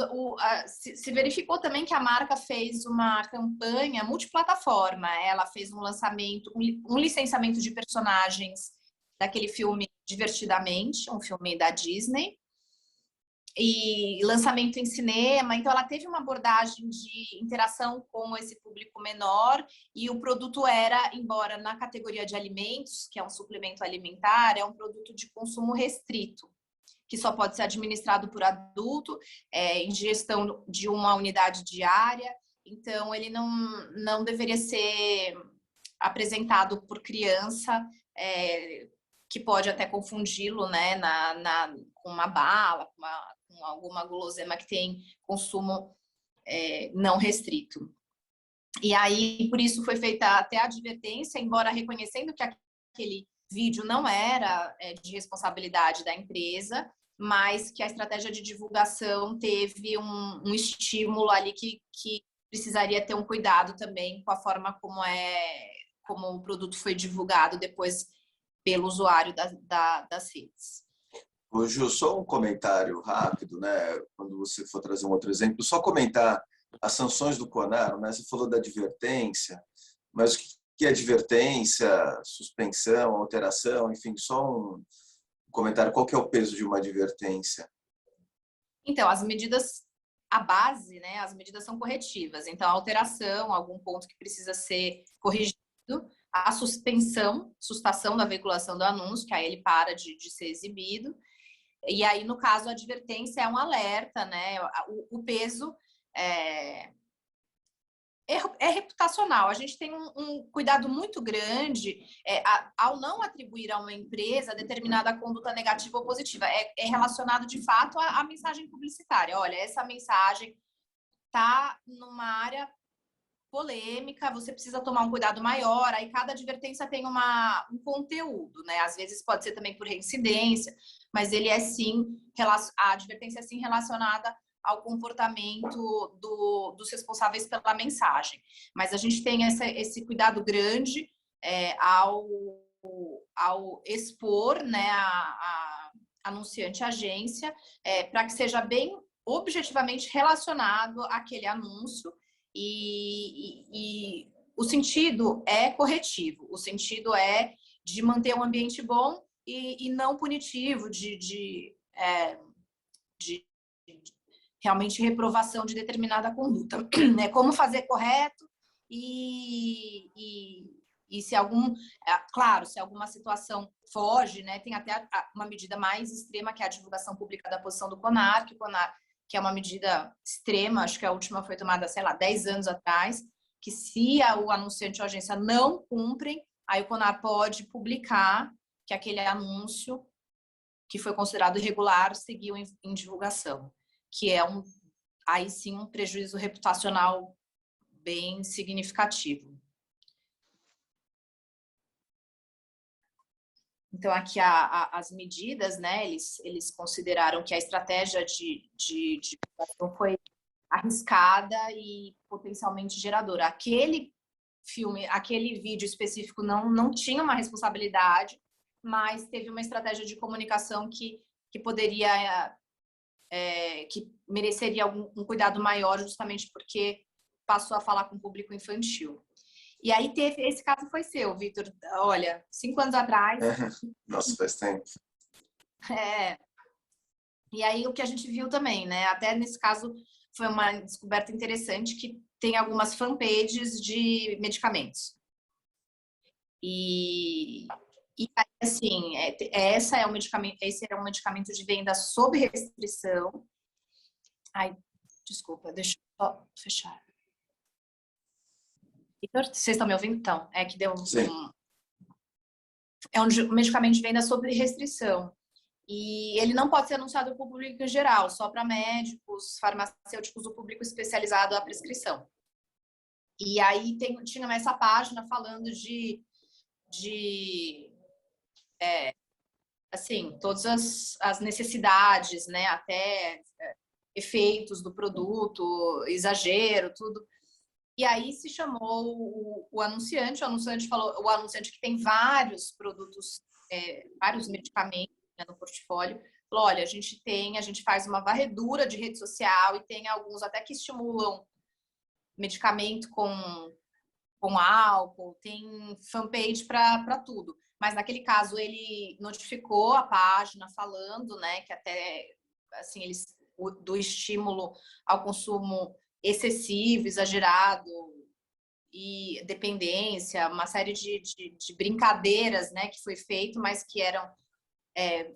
se verificou também que a marca fez uma campanha multiplataforma. Ela fez um lançamento, um licenciamento de personagens daquele filme Divertidamente, um filme da Disney, e lançamento em cinema. Então, ela teve uma abordagem de interação com esse público menor, e o produto era, embora na categoria de alimentos, que é um suplemento alimentar, é um produto de consumo restrito, que só pode ser administrado por adulto, ingestão de uma unidade diária. Então, ele não deveria ser apresentado por criança, que pode até confundi-lo, né, com uma bala, com alguma guloseima que tem consumo não restrito. E aí, por isso foi feita até a advertência, embora reconhecendo que aquele vídeo não era de responsabilidade da empresa, mas que a estratégia de divulgação teve um estímulo ali que precisaria ter um cuidado também com a forma como o produto foi divulgado depois pelo usuário das redes. Ô, Ju, só um comentário rápido, né? Quando você for trazer um outro exemplo, só comentar as sanções do CONAR, né? Você falou da advertência, mas o que é advertência, suspensão, alteração, enfim, só um comentário. Qual que é o peso de uma advertência? Então, as medidas, a base, né? As medidas são corretivas. Então, a alteração, algum ponto que precisa ser corrigido, a sustação da veiculação do anúncio, que aí ele para de ser exibido. E aí, no caso, a advertência é um alerta, né? O peso é reputacional. A gente tem um cuidado muito grande ao não atribuir a uma empresa determinada conduta negativa ou positiva. É relacionado, de fato, à mensagem publicitária. Olha, essa mensagem está numa área polêmica, você precisa tomar um cuidado maior. Aí cada advertência tem um conteúdo, né? Às vezes pode ser também por reincidência, mas ele a advertência é sim relacionada ao comportamento dos responsáveis pela mensagem. Mas a gente tem esse cuidado grande ao expor, né, a anunciante, a agência, para que seja bem objetivamente relacionado àquele anúncio. E o sentido é corretivo, o sentido é de manter um ambiente bom e não punitivo, de realmente reprovação de determinada conduta, né? Como fazer correto e se claro, se alguma situação foge, né? Tem até uma medida mais extrema, que é a divulgação pública da posição do CONAR, que é uma medida extrema, acho que a última foi tomada, sei lá, 10 anos atrás, que se o anunciante ou a agência não cumprem, aí o CONAR pode publicar que aquele anúncio que foi considerado irregular seguiu em divulgação, que é aí sim um prejuízo reputacional bem significativo. Então, aqui as medidas, né, eles consideraram que a estratégia de divulgação foi arriscada e potencialmente geradora. Aquele vídeo específico não tinha uma responsabilidade, mas teve uma estratégia de comunicação que poderia, que mereceria um cuidado maior, justamente porque passou a falar com o público infantil. E aí esse caso foi seu, Vitor. Olha, 5 anos atrás. Nossa, faz tempo. E aí o que a gente viu também, né? Até nesse caso foi uma descoberta interessante, que tem algumas fanpages de medicamentos. E assim, esse é um medicamento de venda sob restrição. Ai, desculpa, deixa eu só fechar. Vocês estão me ouvindo? Então, que deu é um medicamento de venda sob restrição. E ele não pode ser anunciado ao público em geral, só para médicos, farmacêuticos, o público especializado à prescrição. E aí tinha essa página falando assim, todas as necessidades, né? Até efeitos do produto, exagero, tudo. E aí se chamou o anunciante falou, o anunciante que tem vários produtos, vários medicamentos, né, no portfólio, falou, olha, a gente faz uma varredura de rede social e tem alguns até que estimulam medicamento com álcool, tem fanpage para tudo. Mas naquele caso ele notificou a página falando, né, que até assim do estímulo ao consumo excessivo, exagerado e dependência, uma série de brincadeiras, né, que foi feito, mas que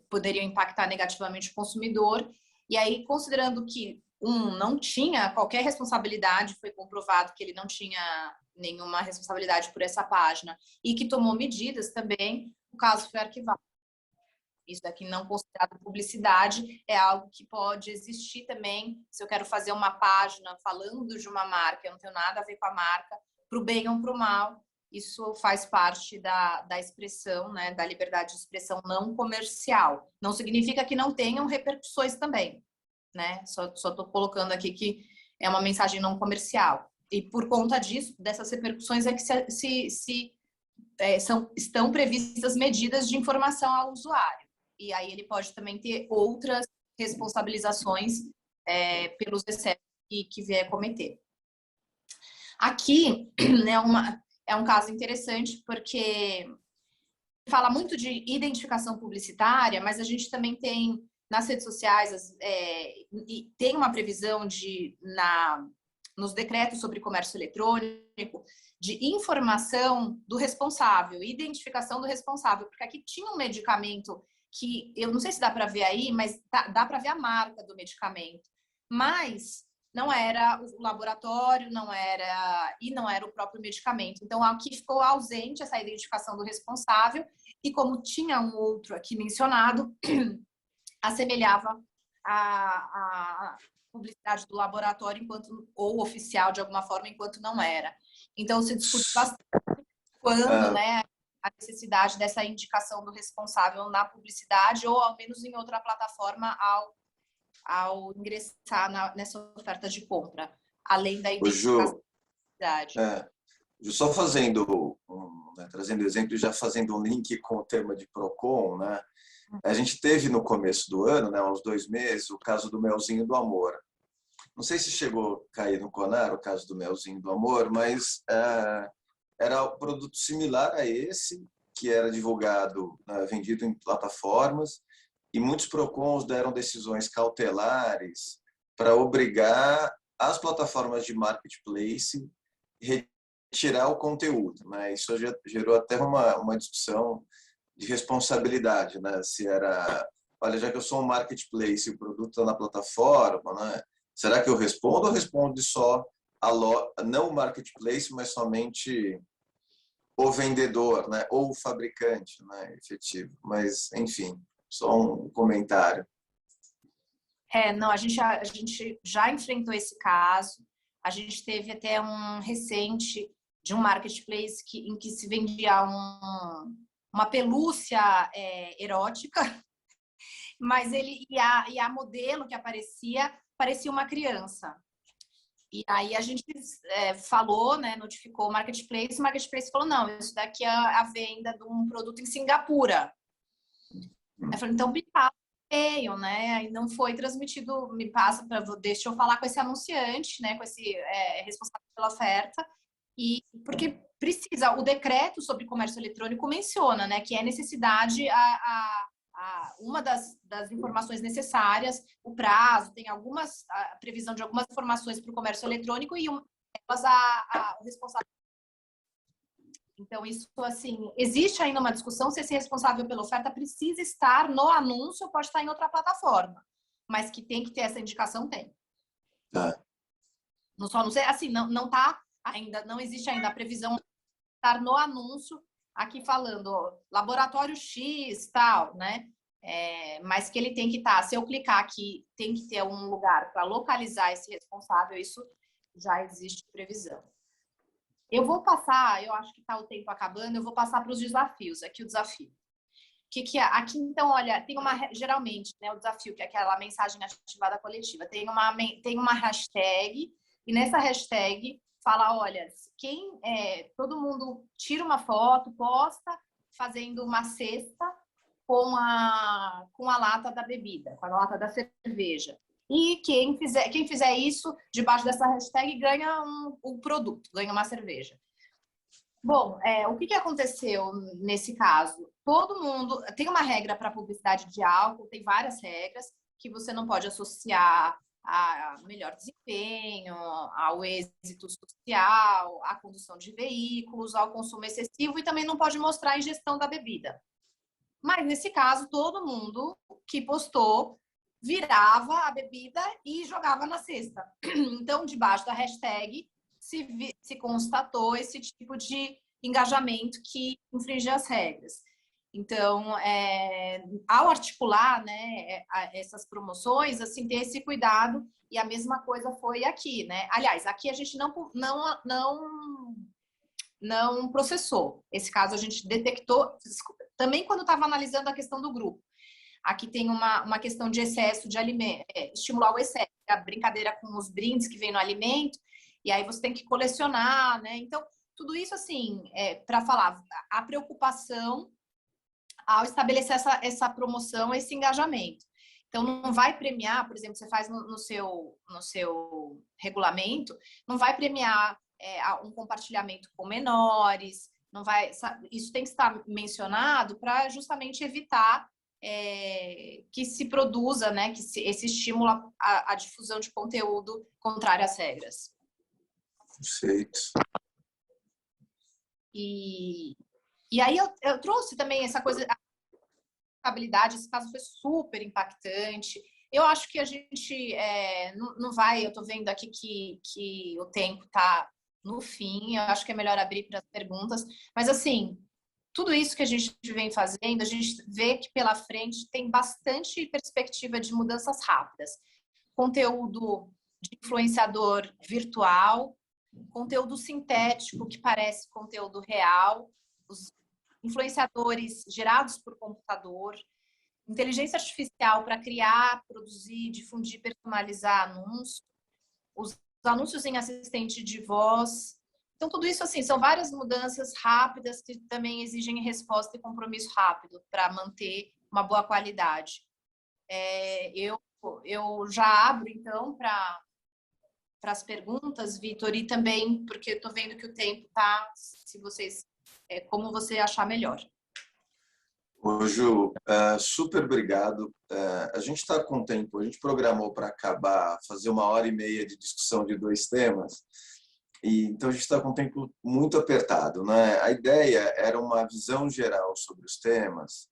poderiam impactar negativamente o consumidor. E aí, considerando que não tinha qualquer responsabilidade, foi comprovado que ele não tinha nenhuma responsabilidade por essa página e que tomou medidas também, o caso foi arquivado. Isso daqui não considerado publicidade, é algo que pode existir também. Se eu quero fazer uma página falando de uma marca, eu não tenho nada a ver com a marca, para o bem ou para o mal, isso faz parte da expressão, né, da liberdade de expressão não comercial. Não significa que não tenham repercussões também, né? Só estou colocando aqui que é uma mensagem não comercial. E por conta disso, dessas repercussões, é que estão previstas medidas de informação ao usuário. E aí ele pode também ter outras responsabilizações pelos excessos que vier cometer. Aqui, né, é um caso interessante porque fala muito de identificação publicitária, mas a gente também tem nas redes sociais, tem uma previsão nos decretos sobre comércio eletrônico de informação do responsável, identificação do responsável, porque aqui tinha um medicamento que eu não sei se dá para ver aí, mas dá para ver a marca do medicamento, mas não era o laboratório, não era o próprio medicamento. Então, aqui ficou ausente essa identificação do responsável e como tinha um outro aqui mencionado, assemelhava a publicidade do laboratório ou oficial de alguma forma, enquanto não era. Então, se discute bastante quando, né, a necessidade dessa indicação do responsável na publicidade ou ao menos em outra plataforma ao ingressar nessa oferta de compra, além da identificação da publicidade. Só trazendo exemplo e já fazendo um link com o tema de Procon, né? A gente teve no começo do ano, né, há uns 2 meses, o caso do Melzinho do Amor. Não sei se chegou a cair no Conar o caso do Melzinho do Amor, mas era um produto similar a esse, que era divulgado, vendido em plataformas, e muitos PROCONs deram decisões cautelares para obrigar as plataformas de marketplace a retirar o conteúdo, né? Isso gerou até uma discussão de responsabilidade, né? Se era, olha, já que eu sou um marketplace e o produto está na plataforma, né? Será que eu respondo ou responde só não o marketplace, mas somente o vendedor, né? Ou o fabricante, né? Efetivo. Mas, enfim, só um comentário. Não, a gente já enfrentou esse caso. A gente teve até um recente de um marketplace em que se vendia uma pelúcia erótica, mas a modelo que parecia uma criança. E aí a gente falou, né, notificou o marketplace falou, não, isso daqui é a venda de um produto em Singapura. Eu falei, então me passa o e-mail, né? E não foi transmitido, deixa eu falar com esse anunciante, né, com esse responsável pela oferta, e porque precisa, o decreto sobre comércio eletrônico menciona, né, que é necessidade uma das informações necessárias, o prazo, tem a previsão de algumas informações para o comércio eletrônico e elas o responsável. Então, isso, assim, existe ainda uma discussão se esse responsável pela oferta precisa estar no anúncio ou pode estar em outra plataforma, mas que tem que ter essa indicação, tem. Não sei, assim, não tá ainda, não existe ainda a previsão de estar no anúncio aqui falando laboratório X, tal, né? Mas que ele tem que estar, se eu clicar aqui, tem que ter um lugar para localizar esse responsável, isso já existe previsão. Eu vou passar, eu acho que está o tempo acabando, eu vou passar para os desafios, aqui o desafio. Aqui, então, olha, tem geralmente, né, o desafio, que é aquela mensagem ativada coletiva, tem uma hashtag, e nessa hashtag fala, olha, todo mundo tira uma foto, posta, fazendo uma cesta com a lata da bebida, com a lata da cerveja. E quem fizer isso, debaixo dessa hashtag, ganha um produto, ganha uma cerveja. Bom, o que aconteceu nesse caso? Todo mundo... Tem uma regra para publicidade de álcool, tem várias regras que você não pode associar a melhor desempenho, ao êxito social, à condução de veículos, ao consumo excessivo, e também não pode mostrar a ingestão da bebida. Mas, nesse caso, todo mundo que postou virava a bebida e jogava na cesta. Então, debaixo da hashtag, se constatou esse tipo de engajamento que infringe as regras. Então, ao articular, né, essas promoções, assim, ter esse cuidado, e a mesma coisa foi aqui, né? Aliás, aqui a gente não processou. Esse caso a gente detectou, também quando estava analisando a questão do grupo. Aqui tem uma questão de excesso de alimento, estimular o excesso, a brincadeira com os brindes que vem no alimento, e aí você tem que colecionar, né? Então, tudo isso, assim, para falar, a preocupação ao estabelecer essa promoção, esse engajamento. Então, não vai premiar, por exemplo, você faz no seu regulamento, não vai premiar um compartilhamento com menores, não vai, isso tem que estar mencionado para justamente evitar que se produza, né, esse estímulo à difusão de conteúdo contrário às regras. Perfeito. E aí eu trouxe também essa coisa, a habilidade, esse caso foi super impactante. Eu acho que a gente não vai, eu estou vendo aqui que o tempo está no fim, eu acho que é melhor abrir para as perguntas, mas assim, tudo isso que a gente vem fazendo, a gente vê que pela frente tem bastante perspectiva de mudanças rápidas. Conteúdo de influenciador virtual, conteúdo sintético que parece conteúdo real, os influenciadores gerados por computador, inteligência artificial para criar, produzir, difundir, personalizar anúncios, os anúncios em assistente de voz. Então, tudo isso, assim, são várias mudanças rápidas que também exigem resposta e compromisso rápido para manter uma boa qualidade. Eu já abro, então, para as perguntas, Vitor, e também porque eu estou vendo que o tempo está, se vocês, como você achar melhor. Ô, Ju, super obrigado. A gente está com tempo, a gente programou para acabar, fazer 1h30 de discussão de 2 temas, então a gente está com um tempo muito apertado, né? A ideia era uma visão geral sobre os temas,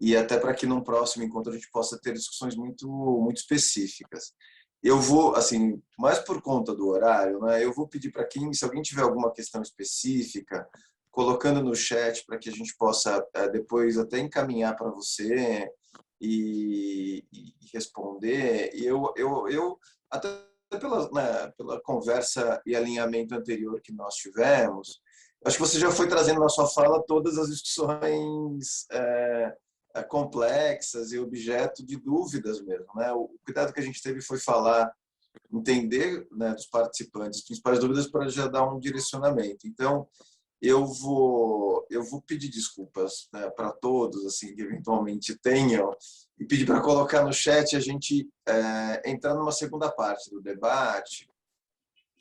e até para que num próximo encontro a gente possa ter discussões muito, muito específicas. Eu vou, assim, mais por conta do horário, né? Eu vou pedir para se alguém tiver alguma questão específica, colocando no chat para que a gente possa depois até encaminhar para você e responder. E eu até pela conversa e alinhamento anterior que nós tivemos, acho que você já foi trazendo na sua fala todas as discussões complexas e objeto de dúvidas mesmo, né? O cuidado que a gente teve foi entender, né, dos participantes as principais dúvidas para já dar um direcionamento. Então, eu vou pedir desculpas, né, para todos assim que eventualmente tenham, e pedir para colocar no chat a gente entrar numa segunda parte do debate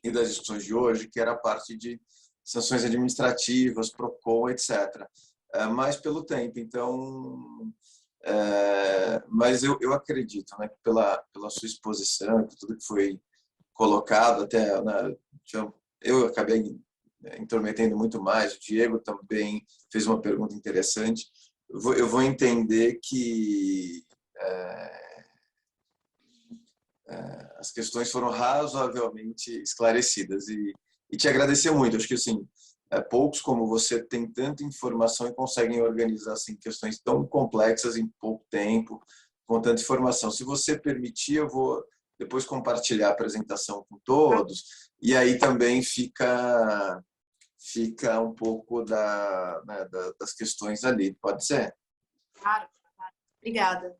e das discussões de hoje, que era a parte de sanções administrativas, PROCON, etc. Mas pelo tempo, então, mas eu acredito, né, que pela sua exposição, por tudo que foi colocado, até, né, eu acabei intrometendo muito mais, o Diego também fez uma pergunta interessante. Eu vou entender que as questões foram razoavelmente esclarecidas e te agradecer muito. Acho que assim, poucos como você têm tanta informação e conseguem organizar assim, questões tão complexas em pouco tempo, com tanta informação. Se você permitir, eu vou depois compartilhar a apresentação com todos, e aí também fica um pouco das questões ali. Pode ser? Claro. Obrigada.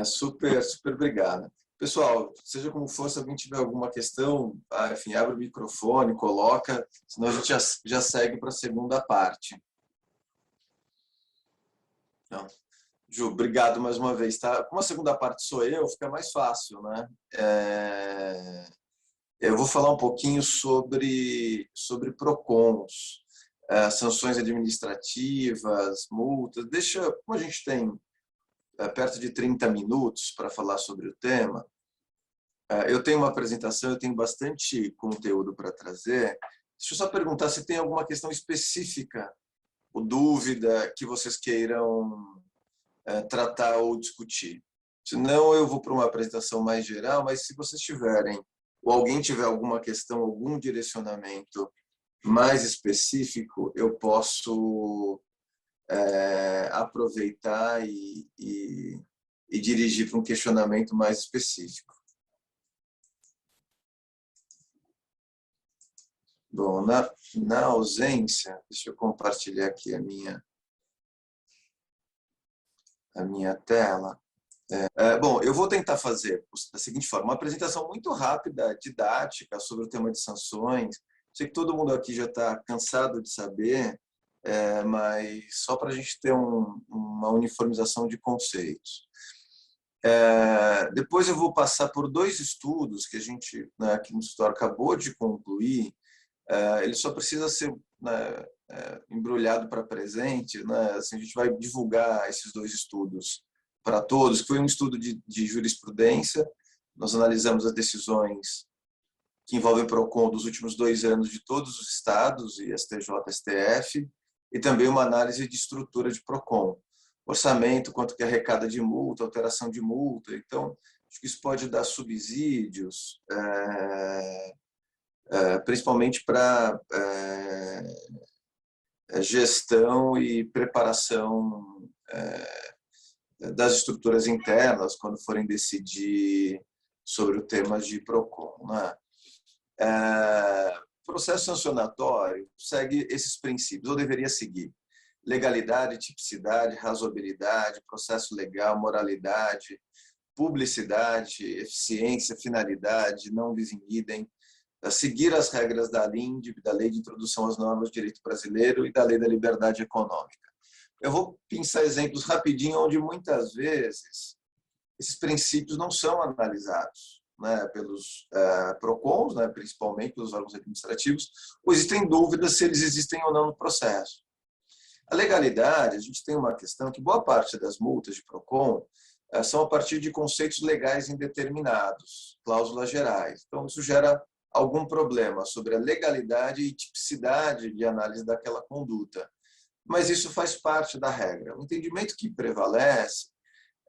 Super obrigada. Pessoal, seja como for, se alguém tiver alguma questão, enfim, abre o microfone, coloca, senão a gente já segue para a segunda parte. Então, Ju, obrigado mais uma vez. Tá? Como a segunda parte sou eu, fica mais fácil, né? Eu vou falar um pouquinho sobre PROCONs, sanções administrativas, multas. Como a gente tem perto de 30 minutos para falar sobre o tema, eu tenho uma apresentação, eu tenho bastante conteúdo para trazer. Deixa eu só perguntar se tem alguma questão específica ou dúvida que vocês queiram tratar ou discutir. Senão eu vou para uma apresentação mais geral, mas se vocês tiverem, ou alguém tiver alguma questão, algum direcionamento mais específico, eu posso aproveitar e dirigir para um questionamento mais específico. Bom, na ausência, deixa eu compartilhar aqui a minha tela. Bom, eu vou tentar fazer da seguinte forma, uma apresentação muito rápida, didática, sobre o tema de sanções. Sei que todo mundo aqui já está cansado de saber, mas só para a gente ter uma uniformização de conceitos. Depois eu vou passar por 2 estudos que a gente, aqui no escritório, acabou de concluir. Ele só precisa ser embrulhado para presente, né? Assim, a gente vai divulgar esses 2 estudos para todos. Foi um estudo de jurisprudência. Nós analisamos as decisões que envolvem PROCON dos últimos 2 anos de todos os estados e STJ, STF, e também uma análise de estrutura de PROCON. Orçamento, quanto que arrecada de multa, alteração de multa. Então, acho que isso pode dar subsídios, principalmente para gestão e preparação das estruturas internas quando forem decidir sobre o tema de PROCON, né? Processo sancionatório segue esses princípios, ou deveria seguir: legalidade, tipicidade, razoabilidade, processo legal, moralidade, publicidade, eficiência, finalidade, não bis in idem, seguir as regras da LINDB, da Lei de Introdução às Normas do Direito Brasileiro e da Lei da Liberdade Econômica. Eu vou pensar exemplos rapidinho, onde muitas vezes esses princípios não são analisados, né, pelos PROCONs, né, principalmente pelos órgãos administrativos, ou existem dúvidas se eles existem ou não no processo. A legalidade, a gente tem uma questão que boa parte das multas de PROCON são a partir de conceitos legais indeterminados, cláusulas gerais. Então, isso gera algum problema sobre a legalidade e tipicidade de análise daquela conduta. Mas isso faz parte da regra. O entendimento que prevalece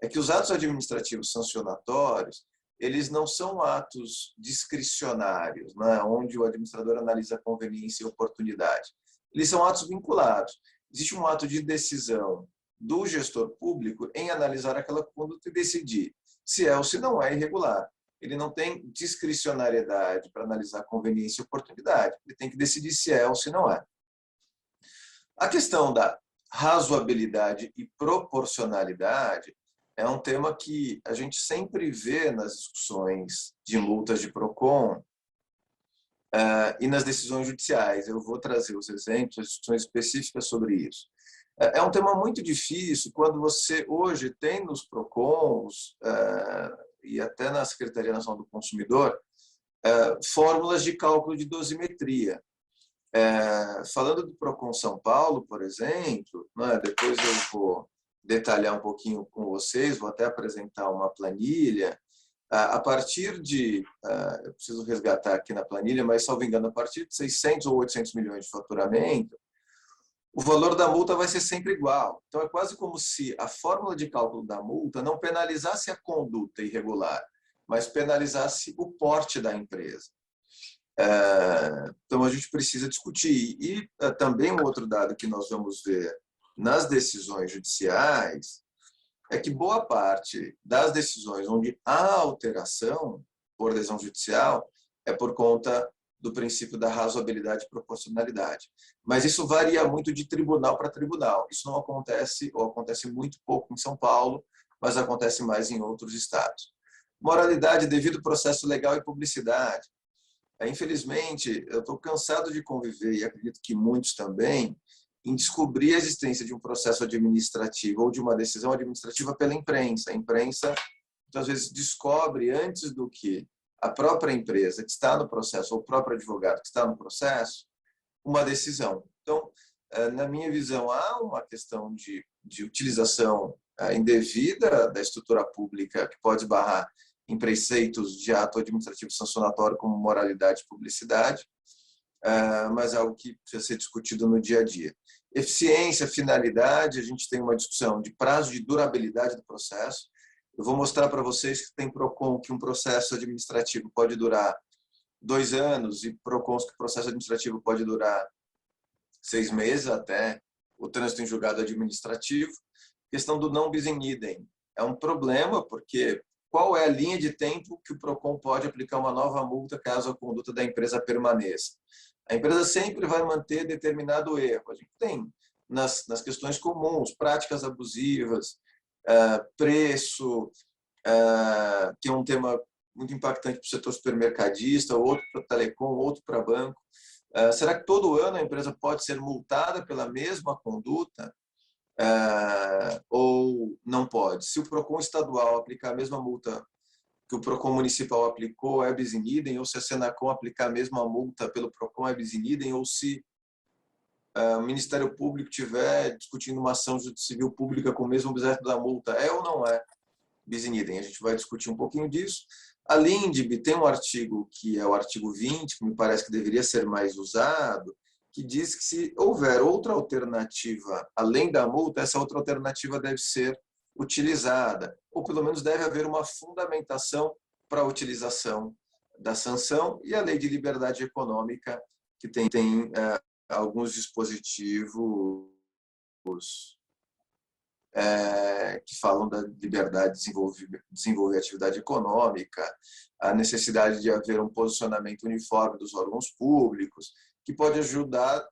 é que os atos administrativos sancionatórios, eles não são atos discricionários, né, onde o administrador analisa a conveniência e oportunidade. Eles são atos vinculados. Existe um ato de decisão do gestor público em analisar aquela conduta e decidir se é ou se não é irregular. Ele não tem discricionariedade para analisar conveniência e oportunidade. Ele tem que decidir se é ou se não é. A questão da razoabilidade e proporcionalidade é um tema que a gente sempre vê nas discussões de multas de PROCON e nas decisões judiciais. Eu vou trazer os exemplos, as discussões específicas sobre isso. É um tema muito difícil quando você hoje tem nos PROCONs e até na Secretaria Nacional do Consumidor fórmulas de cálculo de dosimetria. Falando do PROCON São Paulo, por exemplo, né, depois eu vou detalhar um pouquinho com vocês, vou até apresentar uma planilha. A partir de, eu preciso resgatar aqui na planilha, mas, salvo engano, a partir de 600 ou 800 milhões de faturamento, o valor da multa vai ser sempre igual. Então, é quase como se a fórmula de cálculo da multa não penalizasse a conduta irregular, mas penalizasse o porte da empresa. Então, a gente precisa discutir. E também um outro dado que nós vamos ver nas decisões judiciais é que boa parte das decisões onde há alteração por decisão judicial é por conta do princípio da razoabilidade e proporcionalidade. Mas isso varia muito de tribunal para tribunal. Isso não acontece, ou acontece muito pouco em São Paulo, mas acontece mais em outros estados. Moralidade devido ao processo legal e publicidade. Infelizmente, eu estou cansado de conviver, e acredito que muitos também, em descobrir a existência de um processo administrativo ou de uma decisão administrativa pela imprensa. A imprensa, muitas vezes, descobre antes do que a própria empresa que está no processo, ou o próprio advogado que está no processo, uma decisão. Então, na minha visão, há uma questão de utilização indevida da estrutura pública que pode esbarrar em preceitos de ato administrativo sancionatório como moralidade e publicidade, mas é algo que precisa ser discutido no dia a dia. Eficiência, finalidade, a gente tem uma discussão de prazo de durabilidade do processo. Eu vou mostrar para vocês que tem PROCON que um processo administrativo pode durar 2 anos e PROCONs que o processo administrativo pode durar 6 meses até o trânsito em julgado administrativo. Questão do não bis in idem. É um problema porque qual é a linha de tempo que o PROCON pode aplicar uma nova multa caso a conduta da empresa permaneça? A empresa sempre vai manter determinado erro. A gente tem nas questões comuns, práticas abusivas, preço, que é um tema muito impactante para o setor supermercadista, outro para telecom, outro para banco. Será que todo ano a empresa pode ser multada pela mesma conduta ou não pode? Se o PROCON estadual aplicar a mesma multa que o PROCON municipal aplicou, é bis in idem, ou se a Senacom aplicar a mesma multa pelo PROCON, é bis in idem, ou se o Ministério Público estiver discutindo uma ação civil pública com o mesmo objeto da multa, é ou não é bis in idem? A gente vai discutir um pouquinho disso. A LINDB tem um artigo, que é o artigo 20, que me parece que deveria ser mais usado, que diz que se houver outra alternativa além da multa, essa outra alternativa deve ser utilizada, ou pelo menos deve haver uma fundamentação para a utilização da sanção, e a Lei de Liberdade Econômica, que tem alguns dispositivos que falam da liberdade de desenvolver atividade econômica, a necessidade de haver um posicionamento uniforme dos órgãos públicos, que pode ajudar,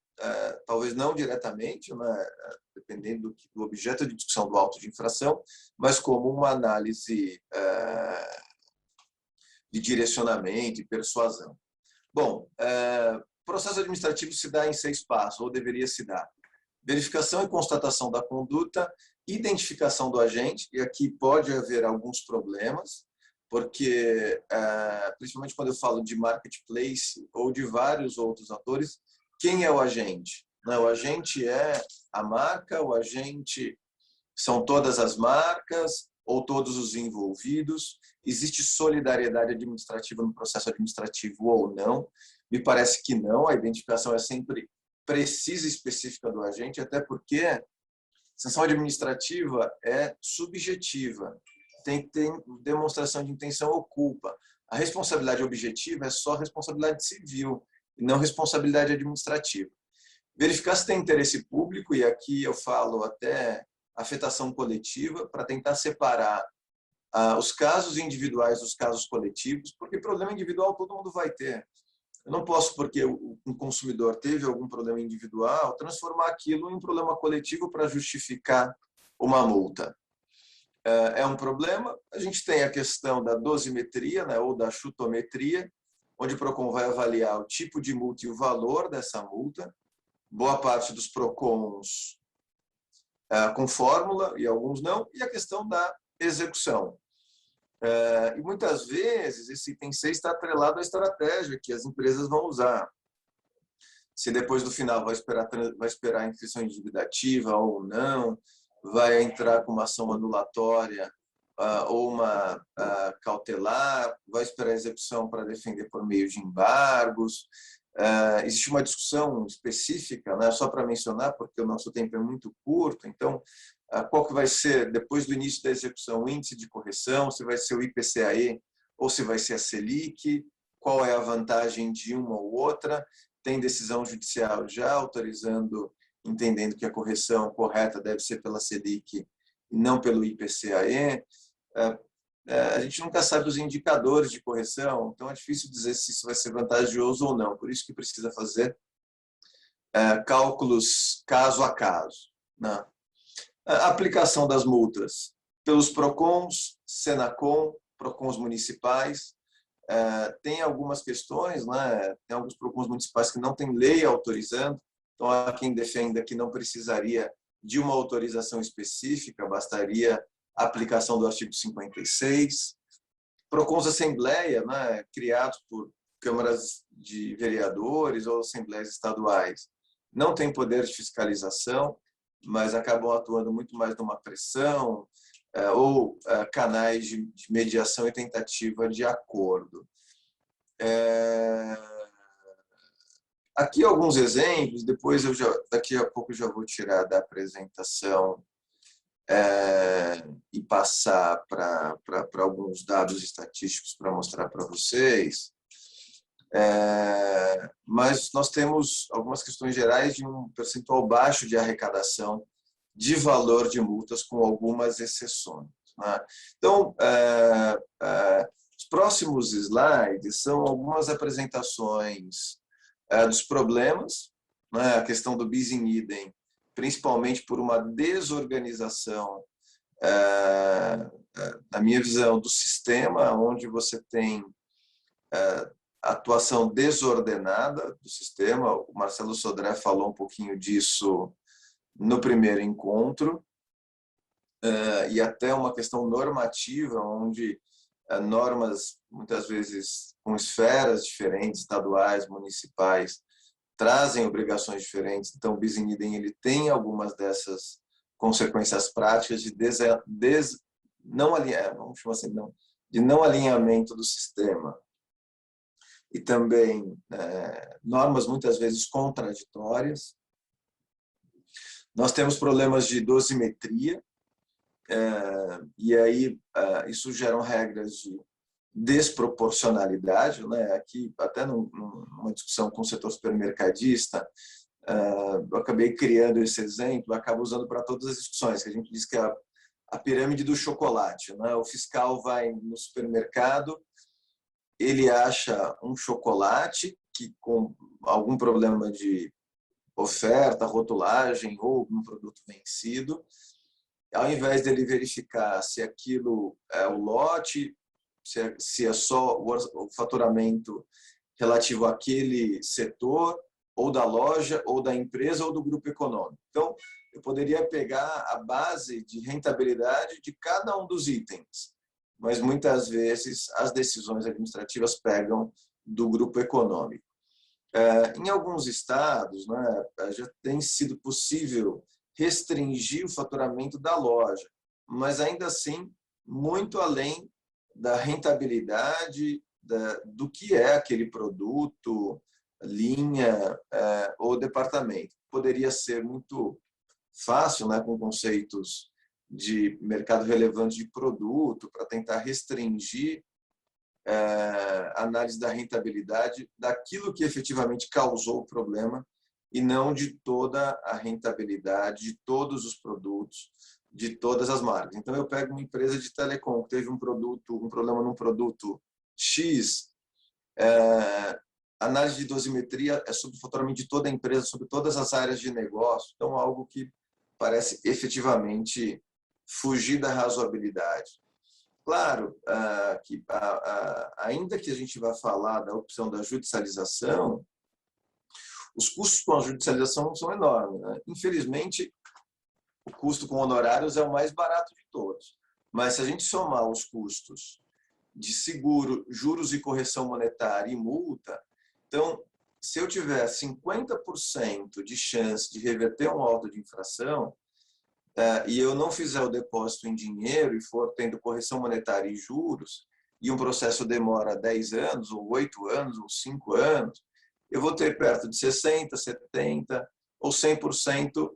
talvez não diretamente, né, dependendo do objeto de discussão do auto de infração, mas como uma análise de direcionamento e persuasão. Bom, processo administrativo se dá em 6 passos, ou deveria se dar. Verificação e constatação da conduta, identificação do agente, e aqui pode haver alguns problemas, porque, principalmente quando eu falo de marketplace ou de vários outros atores, quem é o agente? O agente é a marca, o agente são todas as marcas ou todos os envolvidos? Existe solidariedade administrativa no processo administrativo ou não? Me parece que não, a identificação é sempre precisa e específica do agente, até porque a sanção administrativa é subjetiva, tem que ter demonstração de intenção ou culpa. A responsabilidade objetiva é só responsabilidade civil, e não responsabilidade administrativa. Verificar se tem interesse público, e aqui eu falo até afetação coletiva, para tentar separar os casos individuais dos casos coletivos, porque problema individual todo mundo vai ter. Eu não posso, porque um consumidor teve algum problema individual, transformar aquilo em um problema coletivo para justificar uma multa. É um problema. A gente tem a questão da dosimetria, né, ou da chutometria, onde o PROCON vai avaliar o tipo de multa e o valor dessa multa. Boa parte dos PROCONs com fórmula e alguns não. E a questão da execução. E muitas vezes esse item 6 está atrelado à estratégia que as empresas vão usar. Se depois do final vai esperar a inscrição individativa ou não, vai entrar com uma ação anulatória ou uma cautelar, vai esperar a execução para defender por meio de embargos. Existe uma discussão específica, né, só para mencionar, porque o nosso tempo é muito curto, então, qual que vai ser, depois do início da execução, o índice de correção, se vai ser o IPCAE ou se vai ser a Selic, qual é a vantagem de uma ou outra. Tem decisão judicial já autorizando, entendendo que a correção correta deve ser pela Selic e não pelo IPCAE. a gente nunca sabe os indicadores de correção, então é difícil dizer se isso vai ser vantajoso ou não. Por isso que precisa fazer cálculos caso a caso, né? A aplicação das multas pelos PROCONs, Senacom, PROCONs municipais. Tem algumas questões, né? Tem alguns PROCONs municipais que não tem lei autorizando, então há quem defenda que não precisaria de uma autorização específica, bastaria a aplicação do artigo 56. PROCONs Assembleia, né? Criados por câmaras de vereadores ou assembleias estaduais, não tem poder de fiscalização, mas acabam atuando muito mais numa pressão ou canais de mediação e tentativa de acordo. Aqui alguns exemplos, depois daqui a pouco eu já vou tirar da apresentação e passar para alguns dados estatísticos para mostrar para vocês. Mas nós temos algumas questões gerais de um percentual baixo de arrecadação de valor de multas, com algumas exceções, né? Então, os próximos slides são algumas apresentações dos problemas, né? A questão do bis in idem, principalmente por uma desorganização, na minha visão, do sistema, onde você tem atuação desordenada do sistema. O Marcelo Sodré falou um pouquinho disso no primeiro encontro, e até uma questão normativa, onde normas, muitas vezes com esferas diferentes, estaduais, municipais, trazem obrigações diferentes. Então, o bis in idem ele tem algumas dessas consequências práticas de não alinhamento do sistema. E também normas muitas vezes contraditórias. Nós temos problemas de dosimetria, e aí isso geram regras de desproporcionalidade, né? Aqui, até numa discussão com o setor supermercadista, eu acabei criando esse exemplo, acabo usando para todas as discussões, que a gente diz que é a pirâmide do chocolate, né? O fiscal vai no supermercado, ele acha um chocolate que com algum problema de oferta, rotulagem ou um produto vencido, ao invés dele verificar se aquilo é o lote, se é só o faturamento relativo àquele setor, ou da loja, ou da empresa, ou do grupo econômico. Então, eu poderia pegar a base de rentabilidade de cada um dos itens, mas muitas vezes as decisões administrativas pegam do grupo econômico. Em alguns estados, né, já tem sido possível restringir o faturamento da loja, mas ainda assim muito além da rentabilidade do que é aquele produto, linha ou departamento. Poderia ser muito fácil, né, com conceitos de mercado relevante de produto, para tentar restringir a análise da rentabilidade daquilo que efetivamente causou o problema e não de toda a rentabilidade de todos os produtos, de todas as marcas. Então, eu pego uma empresa de telecom que teve um problema num produto X, análise de dosimetria é sobre o faturamento de toda a empresa, sobre todas as áreas de negócio. Então, algo que parece efetivamente fugir da razoabilidade. Claro que, ainda que a gente vá falar da opção da judicialização, os custos com a judicialização são enormes, né? Infelizmente, o custo com honorários é o mais barato de todos. Mas se a gente somar os custos de seguro, juros e correção monetária e multa, então, se eu tiver 50% de chance de reverter um auto de infração, e eu não fizer o depósito em dinheiro e for tendo correção monetária e juros, e um processo demora 10 anos, ou 8 anos, ou 5 anos, eu vou ter perto de 60%, 70% ou 100%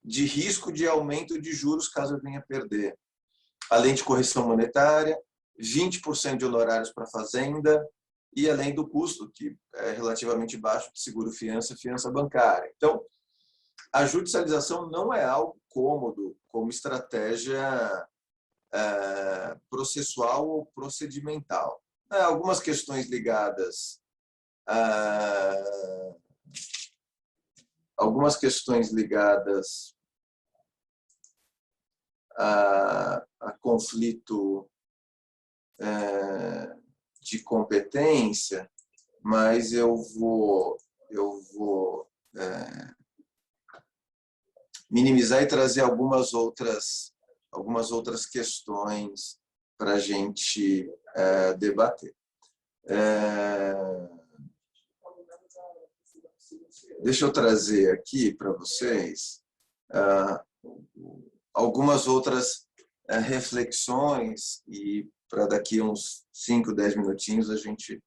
de risco de aumento de juros caso eu venha perder. Além de correção monetária, 20% de honorários para a fazenda, e além do custo, que é relativamente baixo, de seguro-fiança, fiança bancária. Então, a judicialização não é algo cômodo como estratégia processual ou procedimental. Algumas questões ligadas a conflito de competência, mas eu vou minimizar e trazer algumas outras questões para a gente debater. Deixa eu trazer aqui para vocês algumas outras reflexões e para daqui uns 5, 10 minutinhos a gente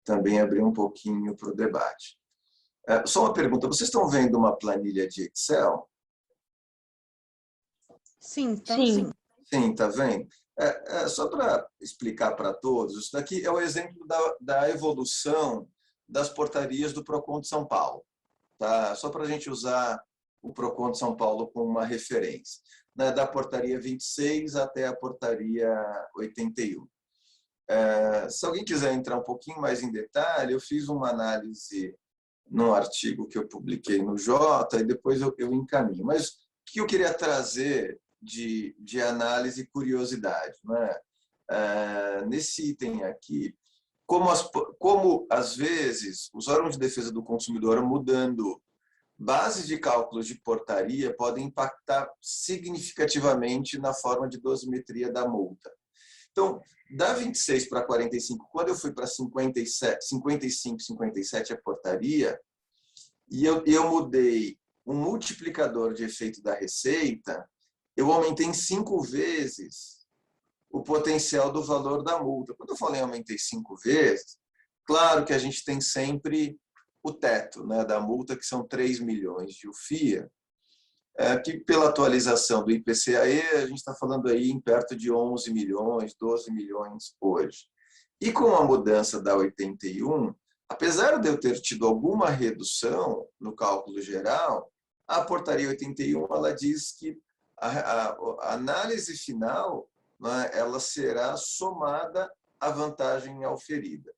também abrir um pouquinho para o debate. Só uma pergunta, vocês estão vendo uma planilha de Excel? Sim, sim. Sim, está vendo? Só para explicar para todos, isso daqui é o exemplo da evolução das portarias do PROCON de São Paulo. Tá? Só para a gente usar o PROCON de São Paulo como uma referência. Né? Da portaria 26 até a portaria 81. Se alguém quiser entrar um pouquinho mais em detalhe, eu fiz uma análise num artigo que eu publiquei no Jota e depois eu encaminho. Mas o que eu queria trazer de análise e curiosidade, né? Nesse item aqui, como às vezes os órgãos de defesa do consumidor mudando bases de cálculos de portaria podem impactar significativamente na forma de dosimetria da multa. Então, da 26 para 45, quando eu fui para 55, 57 a portaria, e eu mudei um multiplicador de efeito da receita, eu aumentei em 5 vezes o potencial do valor da multa. Quando eu falei aumentei 5 vezes, claro que a gente tem sempre o teto, né, da multa, que são 3 milhões de UFIA, que pela atualização do IPCAE, a gente está falando aí em perto de 11 milhões, 12 milhões hoje. E com a mudança da 81, apesar de eu ter tido alguma redução no cálculo geral, a portaria 81 ela diz que a análise final, né, ela será somada à vantagem auferida.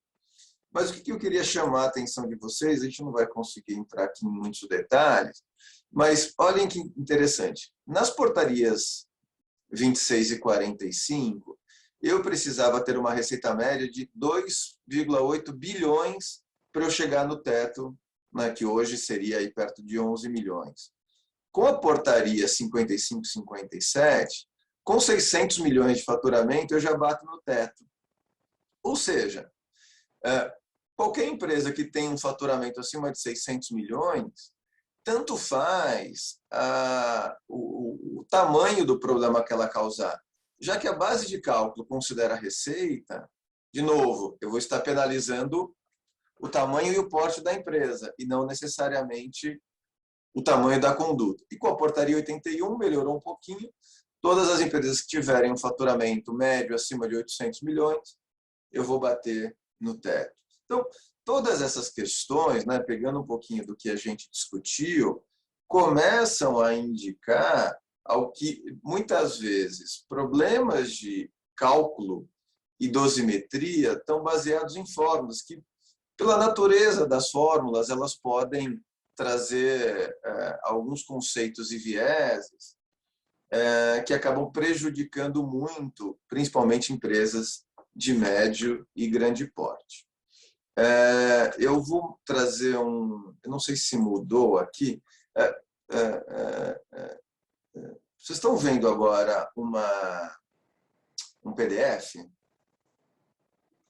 Mas o que eu queria chamar a atenção de vocês, a gente não vai conseguir entrar aqui em muitos detalhes, mas olhem que interessante. Nas portarias 26 e 45, eu precisava ter uma receita média de 2,8 bilhões para eu chegar no teto, né, que hoje seria aí perto de 11 milhões. Com a portaria 55 e 57, com 600 milhões de faturamento, eu já bato no teto. Ou seja, qualquer empresa que tem um faturamento acima de 600 milhões, tanto faz o tamanho do problema que ela causar. Já que a base de cálculo considera a receita, de novo, eu vou estar penalizando o tamanho e o porte da empresa, e não necessariamente o tamanho da conduta. E com a portaria 81 melhorou um pouquinho. Todas as empresas que tiverem um faturamento médio acima de 800 milhões, eu vou bater no teto. Então, todas essas questões, né, pegando um pouquinho do que a gente discutiu, começam a indicar ao que, muitas vezes, problemas de cálculo e dosimetria estão baseados em fórmulas que, pela natureza das fórmulas, elas podem trazer alguns conceitos e vieses que acabam prejudicando muito, principalmente empresas de médio e grande porte. Eu vou trazer eu não sei se mudou aqui, vocês estão vendo agora um PDF?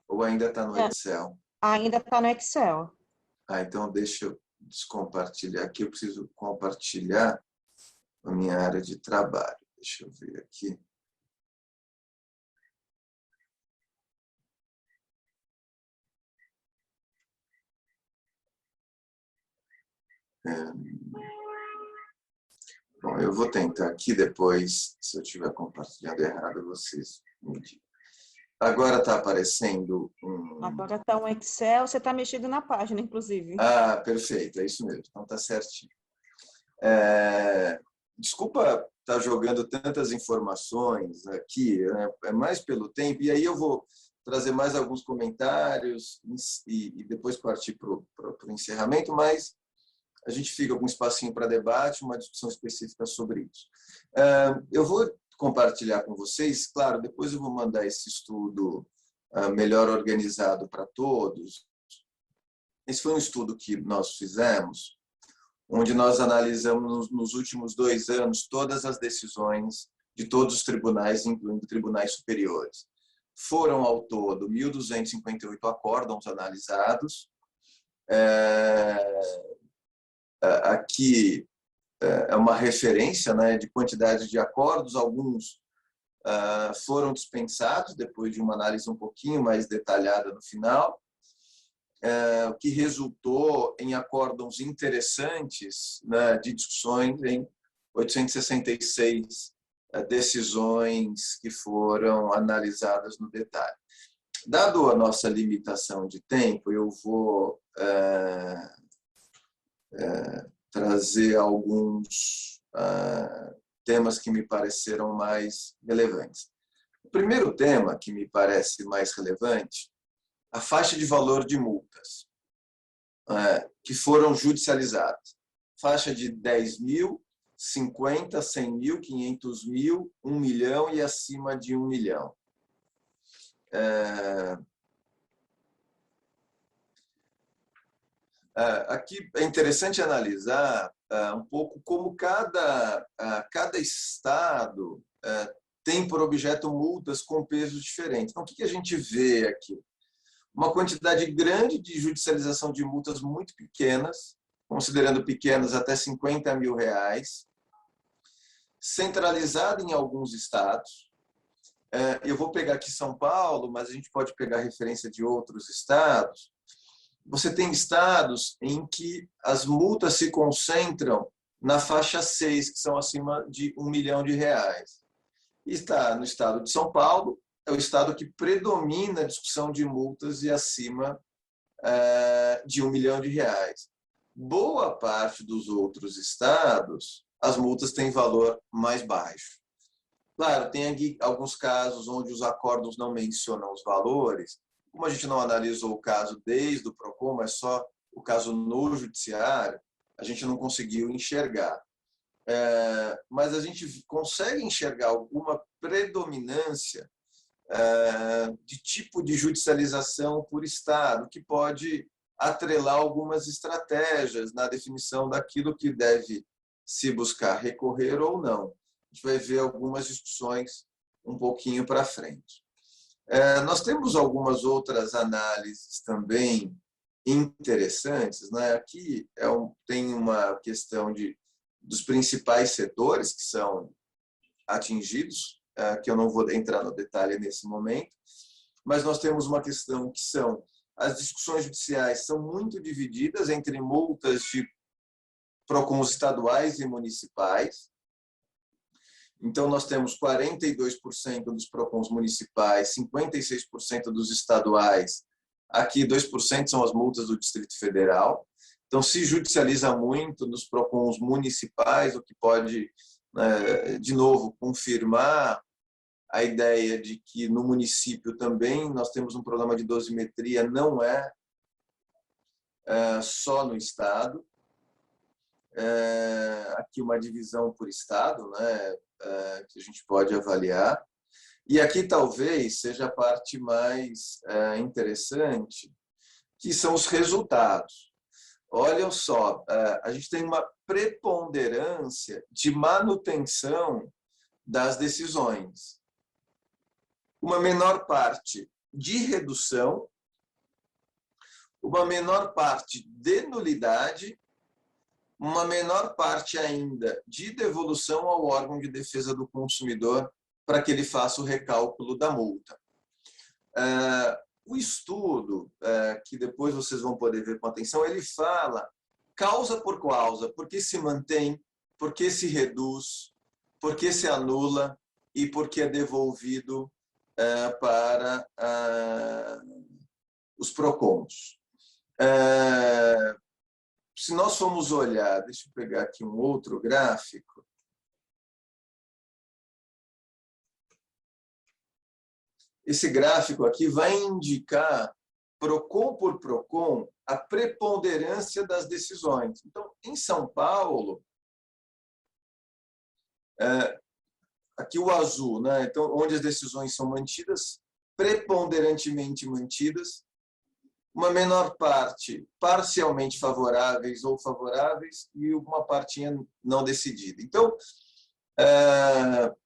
Ou ainda está no Excel? Ainda está no Excel. Então deixa eu descompartilhar aqui, eu preciso compartilhar a minha área de trabalho. Deixa eu ver aqui. Bom, eu vou tentar aqui depois, se eu estiver compartilhando errado, vocês me digam. Agora está aparecendo Agora está um Excel, você está mexido na página, inclusive. Perfeito, é isso mesmo, então está certinho. desculpa estar jogando tantas informações aqui, né? É mais pelo tempo, e aí eu vou trazer mais alguns comentários e depois partir para o encerramento, mas a gente fica com um espacinho para debate, uma discussão específica sobre isso. Eu vou compartilhar com vocês, claro, depois eu vou mandar esse estudo melhor organizado para todos. Esse foi um estudo que nós fizemos, onde nós analisamos nos últimos 2 anos todas as decisões de todos os tribunais, incluindo tribunais superiores. Foram, ao todo, 1.258 acórdãos analisados. Aqui é uma referência, né, de quantidade de acordos. Alguns foram dispensados depois de uma análise um pouquinho mais detalhada no final, o que resultou em acórdãos interessantes, né, de discussões em 866 decisões que foram analisadas no detalhe. Dado a nossa limitação de tempo, eu vou trazer alguns temas que me pareceram mais relevantes. O primeiro tema que me parece mais relevante, a faixa de valor de multas que foram judicializadas. Faixa de 10 mil, 50, 100 mil, 500 mil, 1 milhão e acima de 1 milhão. Aqui é interessante analisar um pouco como cada estado tem por objeto multas com pesos diferentes. Então, o que a gente vê aqui? Uma quantidade grande de judicialização de multas muito pequenas, considerando pequenas até R$50 mil, centralizada em alguns estados. Eu vou pegar aqui São Paulo, mas a gente pode pegar referência de outros estados. Você tem estados em que as multas se concentram na faixa 6, que são acima de R$1 milhão. E está no estado de São Paulo, é o estado que predomina a discussão de multas e acima de R$1 milhão. Boa parte dos outros estados, as multas têm valor mais baixo. Claro, tem aqui alguns casos onde os acórdãos não mencionam os valores. Como a gente não analisou o caso desde o PROCON, mas só o caso no judiciário, a gente não conseguiu enxergar. Mas a gente consegue enxergar alguma predominância de tipo de judicialização por estado, que pode atrelar algumas estratégias na definição daquilo que deve se buscar recorrer ou não. A gente vai ver algumas discussões um pouquinho para frente. Nós temos algumas outras análises também interessantes, né? Aqui tem uma questão dos principais setores que são atingidos, que eu não vou entrar no detalhe nesse momento, mas nós temos uma questão que são as discussões judiciais são muito divididas entre multas de PROCONs estaduais e municipais. Então, nós temos 42% dos PROCONs municipais, 56% dos estaduais. Aqui, 2% são as multas do Distrito Federal. Então, se judicializa muito nos PROCONs municipais, o que pode, de novo, confirmar a ideia de que no município também nós temos um problema de dosimetria, não é só no estado. Aqui uma divisão por estado, né, que a gente pode avaliar. E aqui talvez seja a parte mais interessante, que são os resultados. Olhem só, a gente tem uma preponderância de manutenção das decisões. Uma menor parte de redução, uma menor parte de nulidade, uma menor parte ainda de devolução ao órgão de defesa do consumidor para que ele faça o recálculo da multa. O estudo, que depois vocês vão poder ver com atenção, ele fala causa por causa, por que se mantém, por que se reduz, por que se anula e por que é devolvido para os PROCONs. Se nós formos olhar, deixa eu pegar aqui um outro gráfico, esse gráfico aqui vai indicar, PROCON por PROCON, a preponderância das decisões. Então, em São Paulo, aqui o azul, né? Então, onde as decisões são mantidas, preponderantemente mantidas, uma menor parte parcialmente favoráveis ou favoráveis e uma partinha não decidida. Então,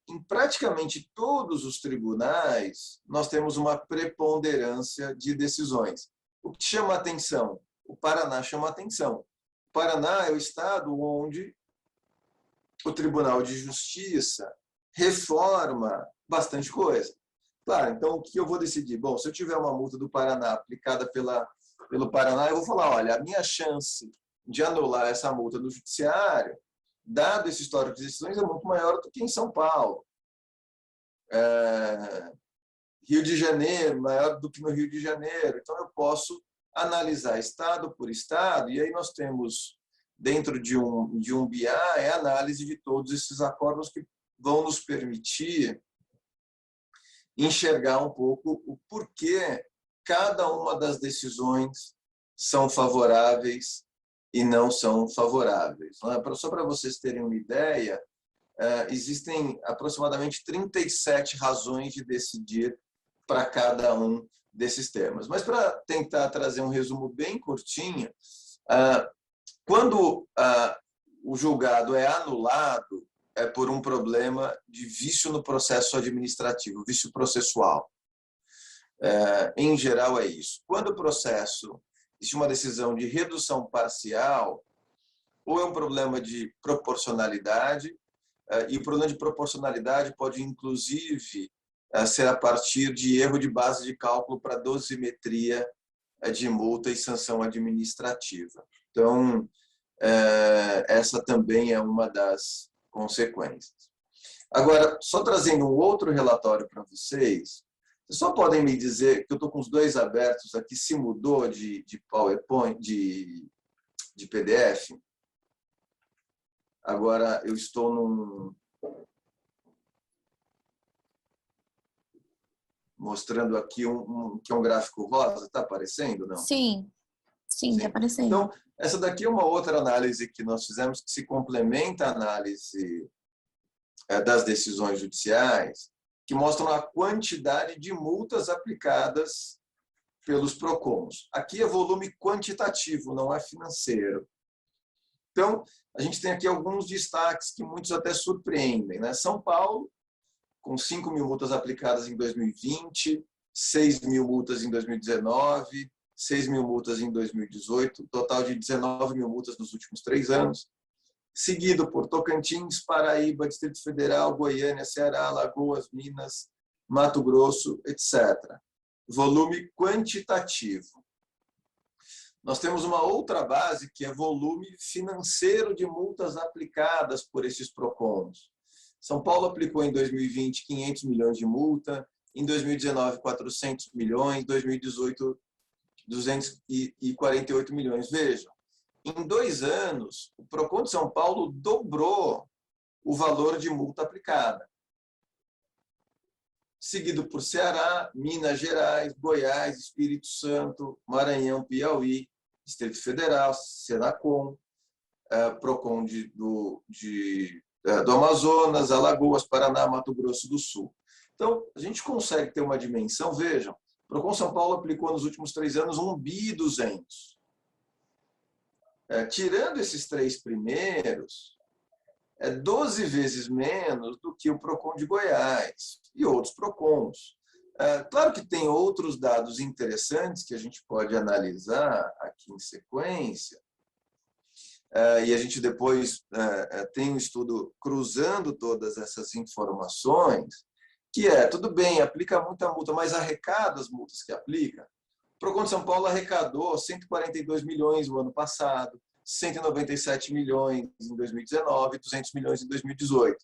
em praticamente todos os tribunais, nós temos uma preponderância de decisões. O que chama atenção? O Paraná chama atenção. O Paraná é o estado onde o Tribunal de Justiça reforma bastante coisa. Claro, então o que eu vou decidir? Bom, se eu tiver uma multa do Paraná aplicada pelo Paraná, eu vou falar, olha, a minha chance de anular essa multa no judiciário, dado esse histórico de decisões, é muito maior do que em São Paulo. Rio de Janeiro, maior do que no Rio de Janeiro. Então, eu posso analisar estado por estado, e aí nós temos, dentro de um BI, a análise de todos esses acordos que vão nos permitir enxergar um pouco o porquê cada uma das decisões são favoráveis e não são favoráveis. Só para vocês terem uma ideia, existem aproximadamente 37 razões de decidir para cada um desses temas. Mas para tentar trazer um resumo bem curtinho, quando o julgado é anulado, é por um problema de vício no processo administrativo, vício processual. Em geral, é isso. Quando o processo existe uma decisão de redução parcial, ou é um problema de proporcionalidade, e o problema de proporcionalidade pode, inclusive, ser a partir de erro de base de cálculo para dosimetria de multa e sanção administrativa. Então, essa também é uma das consequências. Agora, só trazendo um outro relatório para vocês, vocês só podem me dizer, que eu estou com os dois abertos aqui, se mudou de PowerPoint, de PDF. Agora, eu estou mostrando aqui que é um gráfico rosa, está aparecendo, não? Sim, está aparecendo. Então, essa daqui é uma outra análise que nós fizemos, que se complementa à análise das decisões judiciais, que mostram a quantidade de multas aplicadas pelos PROCONs. Aqui é volume quantitativo, não é financeiro. Então, a gente tem aqui alguns destaques que muitos até surpreendem, né? São Paulo, com 5.000 multas aplicadas em 2020, 6.000 multas em 2019, 6.000 multas em 2018, total de 19.000 multas nos últimos 3 anos, seguido por Tocantins, Paraíba, Distrito Federal, Goiânia, Ceará, Alagoas, Minas, Mato Grosso, etc. Volume quantitativo. Nós temos uma outra base, que é volume financeiro de multas aplicadas por esses PROCONs. São Paulo aplicou em 2020 500 milhões de multa, em 2019 400 milhões, em 2018 248 milhões. Vejam, em 2 anos, o PROCON de São Paulo dobrou o valor de multa aplicada. Seguido por Ceará, Minas Gerais, Goiás, Espírito Santo, Maranhão, Piauí, Distrito Federal, Senacom, PROCON do Amazonas, Alagoas, Paraná, Mato Grosso do Sul. Então, a gente consegue ter uma dimensão, vejam, o PROCON São Paulo aplicou nos últimos 3 anos 1.200 bi. Tirando esses 3 primeiros, é 12 vezes menos do que o PROCON de Goiás e outros PROCONs. Claro que tem outros dados interessantes que a gente pode analisar aqui em sequência, e a gente depois tem um estudo cruzando todas essas informações, que tudo bem, aplica muita multa, mas arrecada as multas que aplica. O PROCON de São Paulo arrecadou 142 milhões no ano passado, 197 milhões em 2019, 200 milhões em 2018.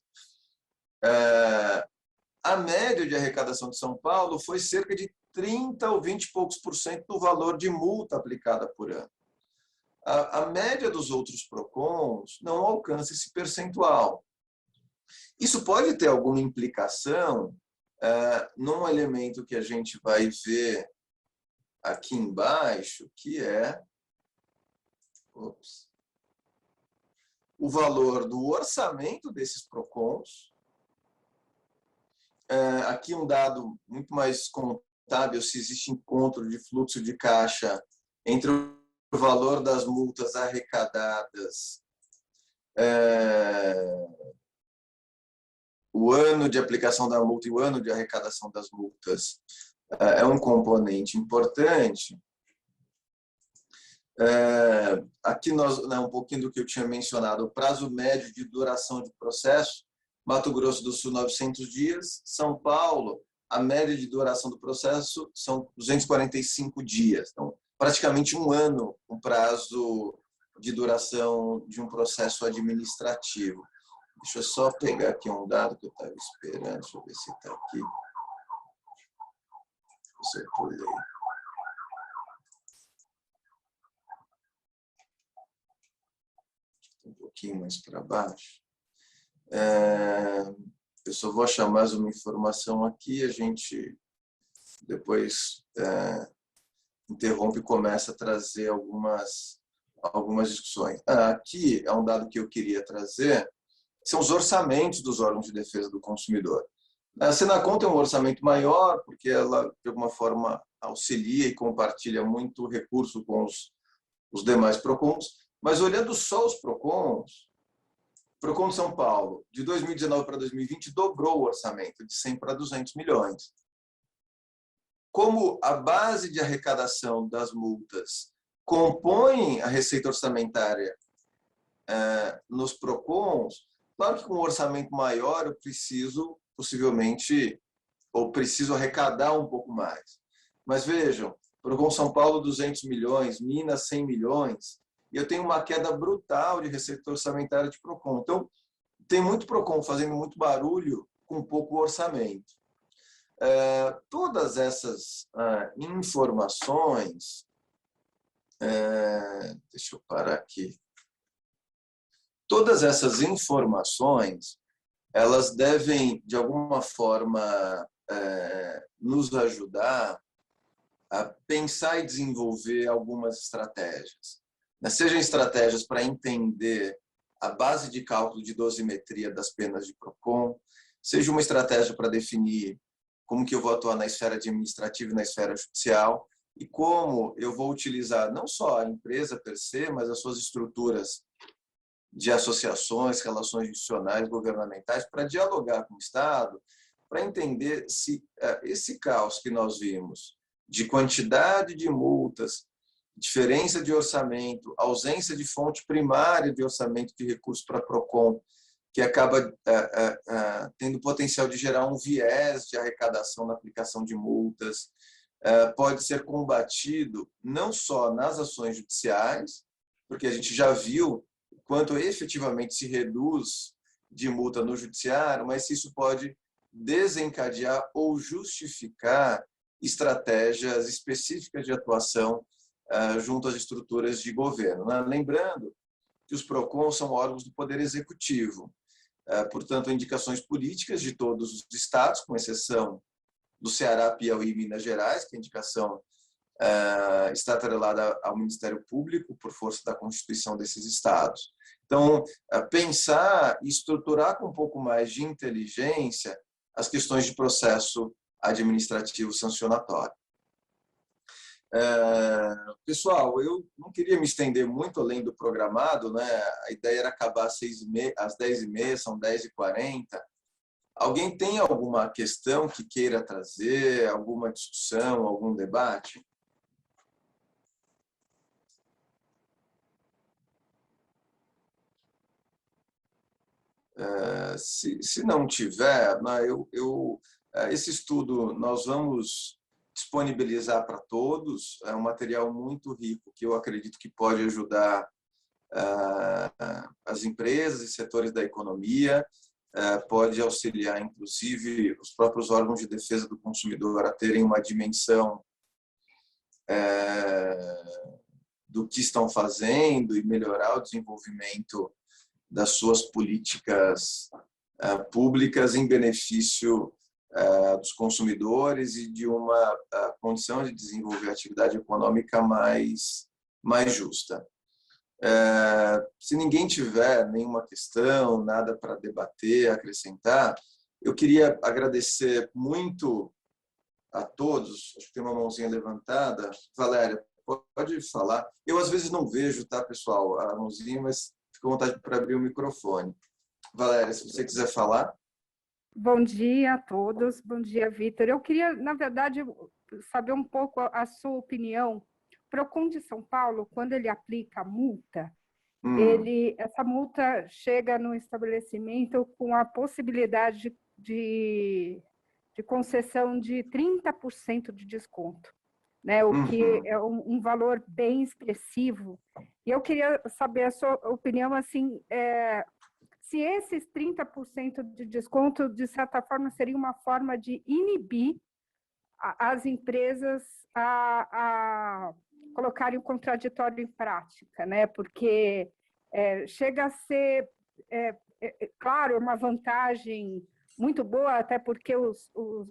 A média de arrecadação de São Paulo foi cerca de 30 ou 20 e poucos % do valor de multa aplicada por ano. A média dos outros PROCONs não alcança esse percentual. Isso pode ter alguma implicação num elemento que a gente vai ver aqui embaixo, que é o valor do orçamento desses PROCONs. Aqui um dado muito mais contábil, se existe encontro de fluxo de caixa entre o valor das multas arrecadadas, o ano de aplicação da multa e o ano de arrecadação das multas é um componente importante. Aqui um pouquinho do que eu tinha mencionado, o prazo médio de duração de processo, Mato Grosso do Sul 900 dias, São Paulo, a média de duração do processo são 245 dias, então praticamente um ano o prazo de duração de um processo administrativo. Deixa eu só pegar aqui um dado que eu estava esperando, deixa eu ver se está aqui. Se eu pulei. Um pouquinho mais para baixo. Eu só vou achar mais uma informação aqui, a gente depois interrompe e começa a trazer algumas discussões. Aqui é um dado que eu queria trazer, são os orçamentos dos órgãos de defesa do consumidor. A Senacom tem um orçamento maior, porque ela, de alguma forma, auxilia e compartilha muito recurso com os demais PROCONs, mas olhando só os PROCONs, PROCON de São Paulo, de 2019 para 2020, dobrou o orçamento, de 100 para 200 milhões. Como a base de arrecadação das multas compõe a receita orçamentária nos PROCONs, claro que com um orçamento maior eu preciso, possivelmente, ou preciso arrecadar um pouco mais. Mas vejam, PROCON São Paulo 200 milhões, Minas 100 milhões, e eu tenho uma queda brutal de receita orçamentária de PROCON. Então, tem muito PROCON fazendo muito barulho com pouco orçamento. Todas essas informações... deixa eu parar aqui. Todas essas informações, elas devem, de alguma forma, nos ajudar a pensar e desenvolver algumas estratégias. Sejam estratégias para entender a base de cálculo de dosimetria das penas de PROCON, seja uma estratégia para definir como que eu vou atuar na esfera administrativa e na esfera judicial, e como eu vou utilizar não só a empresa per se, mas as suas estruturas de associações, relações institucionais, governamentais, para dialogar com o Estado, para entender se esse caos que nós vimos de quantidade de multas, diferença de orçamento, ausência de fonte primária de orçamento de recursos para PROCON, que acaba tendo potencial de gerar um viés de arrecadação na aplicação de multas, pode ser combatido não só nas ações judiciais, porque a gente já viu quanto efetivamente se reduz de multa no judiciário, mas se isso pode desencadear ou justificar estratégias específicas de atuação junto às estruturas de governo. Lembrando que os PROCONs são órgãos do Poder Executivo, portanto, indicações políticas de todos os estados, com exceção do Ceará, Piauí e Minas Gerais, que a indicação está atrelada ao Ministério Público por força da Constituição desses estados. Então, pensar e estruturar com um pouco mais de inteligência as questões de processo administrativo sancionatório. Pessoal, eu não queria me estender muito além do programado, né? A ideia era acabar às 10h30, são 10h40. Alguém tem alguma questão que queira trazer, alguma discussão, algum debate? Se não tiver, esse estudo nós vamos disponibilizar para todos, é um material muito rico que eu acredito que pode ajudar as empresas e setores da economia, pode auxiliar, inclusive, os próprios órgãos de defesa do consumidor a terem uma dimensão do que estão fazendo e melhorar o desenvolvimento das suas políticas públicas em benefício dos consumidores e de uma condição de desenvolver a atividade econômica mais justa. Se ninguém tiver nenhuma questão, nada para debater, acrescentar, eu queria agradecer muito a todos. Acho que tem uma mãozinha levantada. Valéria, pode falar. Eu, às vezes, não vejo, tá, pessoal, a mãozinha, mas fico à vontade para abrir o microfone. Valéria, se você quiser falar. Bom dia a todos. Bom dia, Vitor. Eu queria, na verdade, saber um pouco a sua opinião. O Procon de São Paulo, quando ele aplica a multa, essa multa chega no estabelecimento com a possibilidade de concessão de 30% de desconto, né? O que é um valor bem expressivo. E eu queria saber a sua opinião, assim, se esses 30% de desconto, de certa forma, seria uma forma de inibir as empresas a colocarem o contraditório em prática, né? Porque chega a ser, claro, uma vantagem muito boa, até porque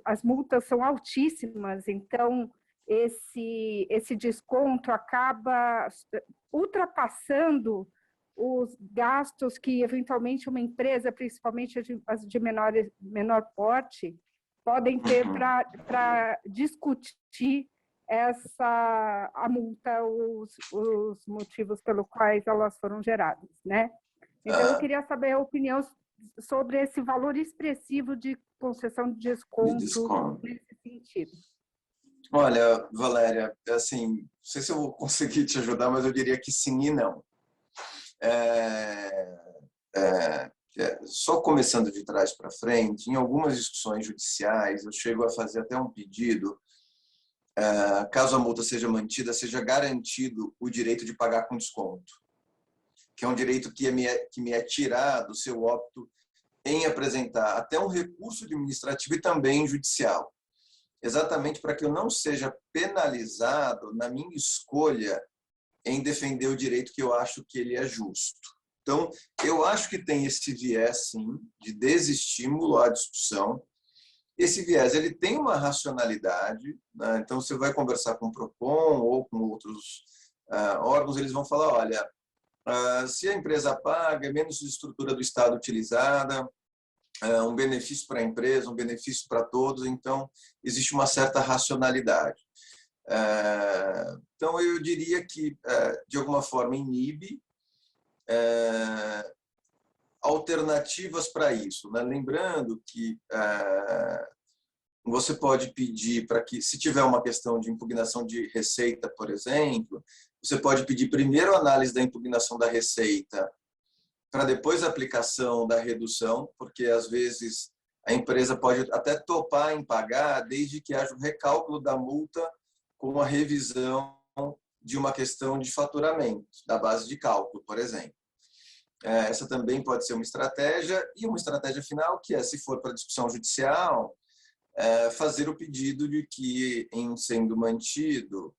as multas são altíssimas, então esse desconto acaba ultrapassando os gastos que, eventualmente, uma empresa, principalmente as de menor porte, podem ter para discutir a multa, os motivos pelos quais elas foram geradas, né? Então, eu queria saber a opinião sobre esse valor expressivo de concessão de desconto nesse sentido. Olha, Valéria, assim, não sei se eu vou conseguir te ajudar, mas eu diria que sim e não. Só começando de trás para frente, em algumas discussões judiciais, eu chego a fazer até um pedido, caso a multa seja mantida, seja garantido o direito de pagar com desconto, que é um direito que me é tirado se eu opto em apresentar até um recurso administrativo e também judicial, exatamente para que eu não seja penalizado na minha escolha em defender o direito que eu acho que ele é justo. Então, eu acho que tem esse viés, sim, de desestímulo à discussão. Esse viés, ele tem uma racionalidade, né? Então, você vai conversar com o Procon ou com outros órgãos, eles vão falar, olha, se a empresa paga, é menos estrutura do Estado utilizada, um benefício para a empresa, um benefício para todos, então, existe uma certa racionalidade. Então, eu diria que, de alguma forma, inibe alternativas para isso, né? Lembrando que você pode pedir para que, se tiver uma questão de impugnação de receita, por exemplo, você pode pedir primeiro a análise da impugnação da receita para depois a aplicação da redução, porque às vezes a empresa pode até topar em pagar desde que haja o recálculo da multa com a revisão de uma questão de faturamento, da base de cálculo, por exemplo. Essa também pode ser uma estratégia, e uma estratégia final, que é, se for para discussão judicial, fazer o pedido de que, em sendo mantido,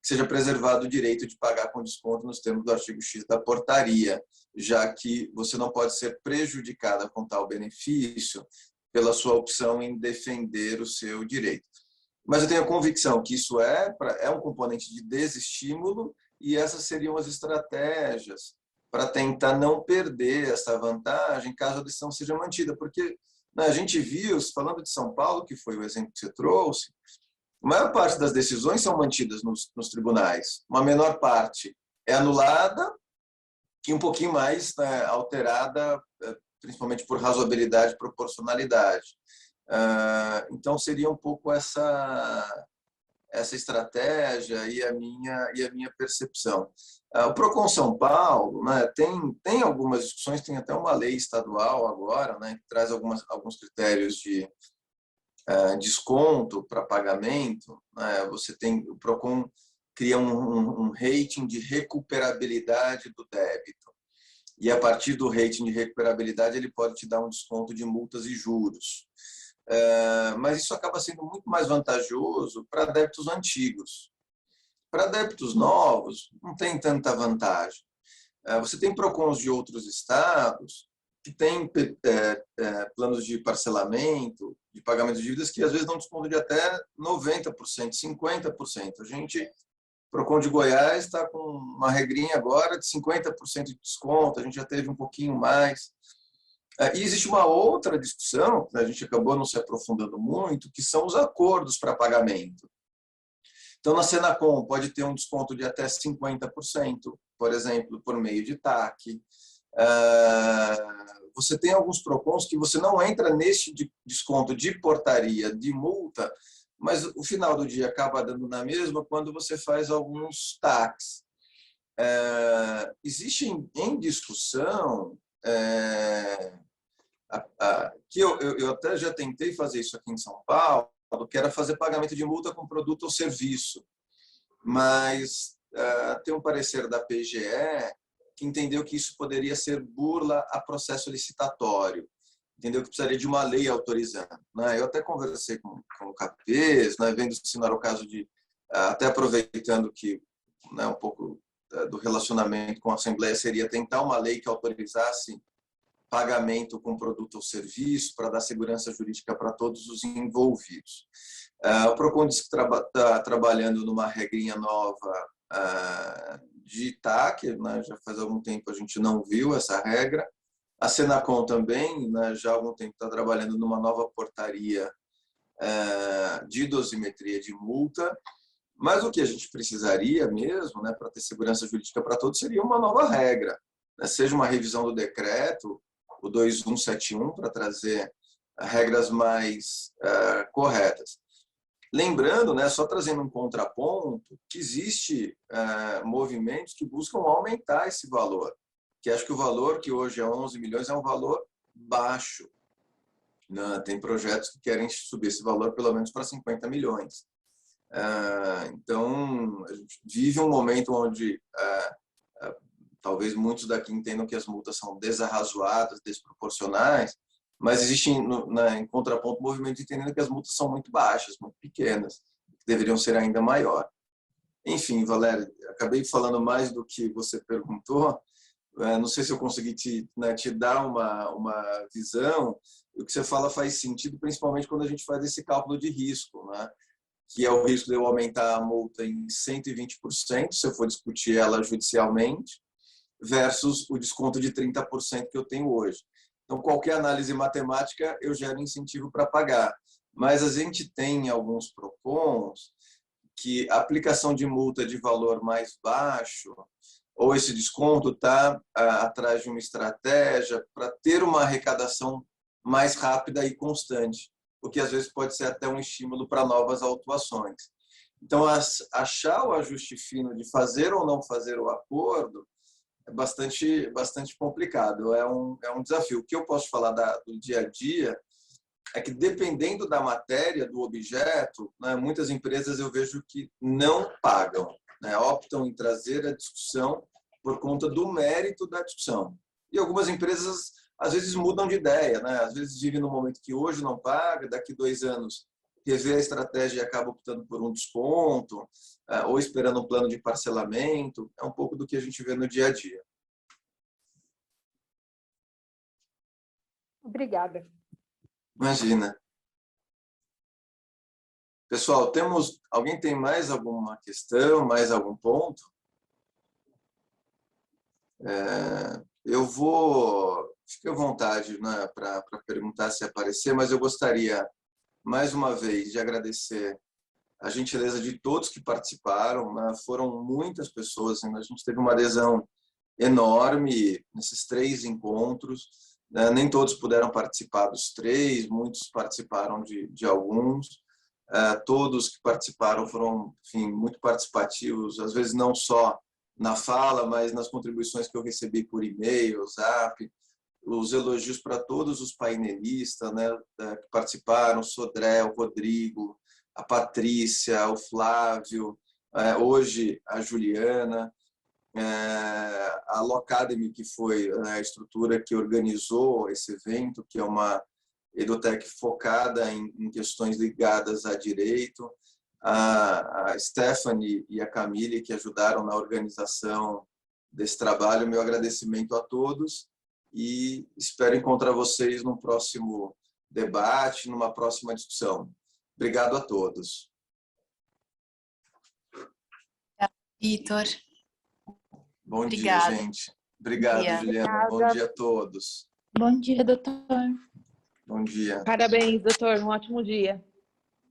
seja preservado o direito de pagar com desconto nos termos do artigo X da portaria, já que você não pode ser prejudicada com tal benefício pela sua opção em defender o seu direito. Mas eu tenho a convicção que isso é um componente de desestímulo, e essas seriam as estratégias para tentar não perder essa vantagem caso a decisão seja mantida. Porque, né, a gente viu, falando de São Paulo, que foi o exemplo que você trouxe, a maior parte das decisões são mantidas nos tribunais. Uma menor parte é anulada e um pouquinho mais, né, alterada, principalmente por razoabilidade e proporcionalidade. Então, seria um pouco essa estratégia e a minha percepção. O Procon São Paulo, né, tem algumas discussões, tem até uma lei estadual agora, né, que traz alguns critérios de desconto para pagamento, né? O Procon cria um rating de recuperabilidade do débito, e a partir do rating de recuperabilidade ele pode te dar um desconto de multas e juros. Mas isso acaba sendo muito mais vantajoso para débitos antigos. Para débitos novos, não tem tanta vantagem. Você tem PROCONs de outros estados que tem planos de parcelamento, de pagamento de dívidas, que às vezes dão desconto de até 90%, 50%. A gente, Procon de Goiás, está com uma regrinha agora de 50% de desconto, a gente já teve um pouquinho mais. E existe uma outra discussão, que a gente acabou não se aprofundando muito, que são os acordos para pagamento. Então, na Senacom, pode ter um desconto de até 50%, por exemplo, por meio de TAC. Você tem alguns PROCONs que você não entra neste desconto de portaria, de multa, mas o final do dia acaba dando na mesma quando você faz alguns TACs. Existe em discussão, que eu até já tentei fazer isso aqui em São Paulo, que era fazer pagamento de multa com produto ou serviço, mas tem um parecer da PGE que entendeu que isso poderia ser burla a processo licitatório, entendeu que precisaria de uma lei autorizando. Eu até conversei com o Capês, vendo se não era o caso de, até aproveitando que um pouco do relacionamento com a Assembleia seria tentar uma lei que autorizasse pagamento com produto ou serviço para dar segurança jurídica para todos os envolvidos. O Procon diz que está trabalhando numa regrinha nova de TAC, já faz algum tempo a gente não viu essa regra. A Senacom também, já há algum tempo está trabalhando numa nova portaria de dosimetria de multa, mas o que a gente precisaria mesmo, para ter segurança jurídica para todos, seria uma nova regra, seja uma revisão do decreto, o 2171, para trazer regras mais corretas. Lembrando, só trazendo um contraponto, que existe movimentos que buscam aumentar esse valor, que acho que o valor que hoje é 11 milhões é um valor baixo. Tem projetos que querem subir esse valor pelo menos para 50 milhões. Então, a gente vive um momento onde talvez muitos daqui entendam que as multas são desarrazoadas, desproporcionais, mas existe, em contraponto, movimento entendendo que as multas são muito baixas, muito pequenas, que deveriam ser ainda maior. Enfim, Valéria, acabei falando mais do que você perguntou. Não sei se eu consegui te dar uma visão. O que você fala faz sentido, principalmente quando a gente faz esse cálculo de risco, que é o risco de eu aumentar a multa em 120%, se eu for discutir ela judicialmente, versus o desconto de 30% que eu tenho hoje. Então, qualquer análise matemática, eu gero incentivo para pagar. Mas a gente tem alguns PROCONs que a aplicação de multa de valor mais baixo, ou esse desconto está atrás de uma estratégia para ter uma arrecadação mais rápida e constante, o que às vezes pode ser até um estímulo para novas autuações. Então, achar o ajuste fino de fazer ou não fazer o acordo é bastante complicado, é um desafio. O que eu posso falar do dia a dia é que, dependendo da matéria, do objeto, muitas empresas eu vejo que não pagam, optam em trazer a discussão por conta do mérito da discussão. E algumas empresas, às vezes, mudam de ideia, às vezes vivem no momento que hoje não paga, daqui 2 anos revê a estratégia e acaba optando por um desconto, ou esperando um plano de parcelamento. É um pouco do que a gente vê no dia a dia. Obrigada. Imagina. Pessoal, alguém tem mais alguma questão, mais algum ponto? Fique à vontade para perguntar se aparecer, mas eu gostaria, mais uma vez, de agradecer a gentileza de todos que participaram. Foram muitas pessoas, a gente teve uma adesão enorme nesses 3 encontros. Nem todos puderam participar dos 3, muitos participaram de alguns. Todos que participaram foram, enfim, muito participativos, às vezes não só na fala, mas nas contribuições que eu recebi por e-mail, Zap, os elogios para todos os painelistas, que participaram, o Sodré, o Rodrigo, a Patrícia, o Flávio, hoje a Juliana, a Locademy, que foi a estrutura que organizou esse evento, que é uma edutech focada em questões ligadas a direito, a Stephanie e a Camille, que ajudaram na organização desse trabalho. Meu agradecimento a todos. e espero encontrar vocês no próximo debate, numa próxima discussão. Obrigado a todos. Vitor. Bom Obrigada. dia, gente. Obrigado, Juliana. Bom dia a todos. Bom dia, doutor. Bom dia. Parabéns, doutor. Um ótimo dia.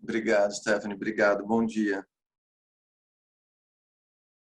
Obrigado, Stephanie. Obrigado. Bom dia.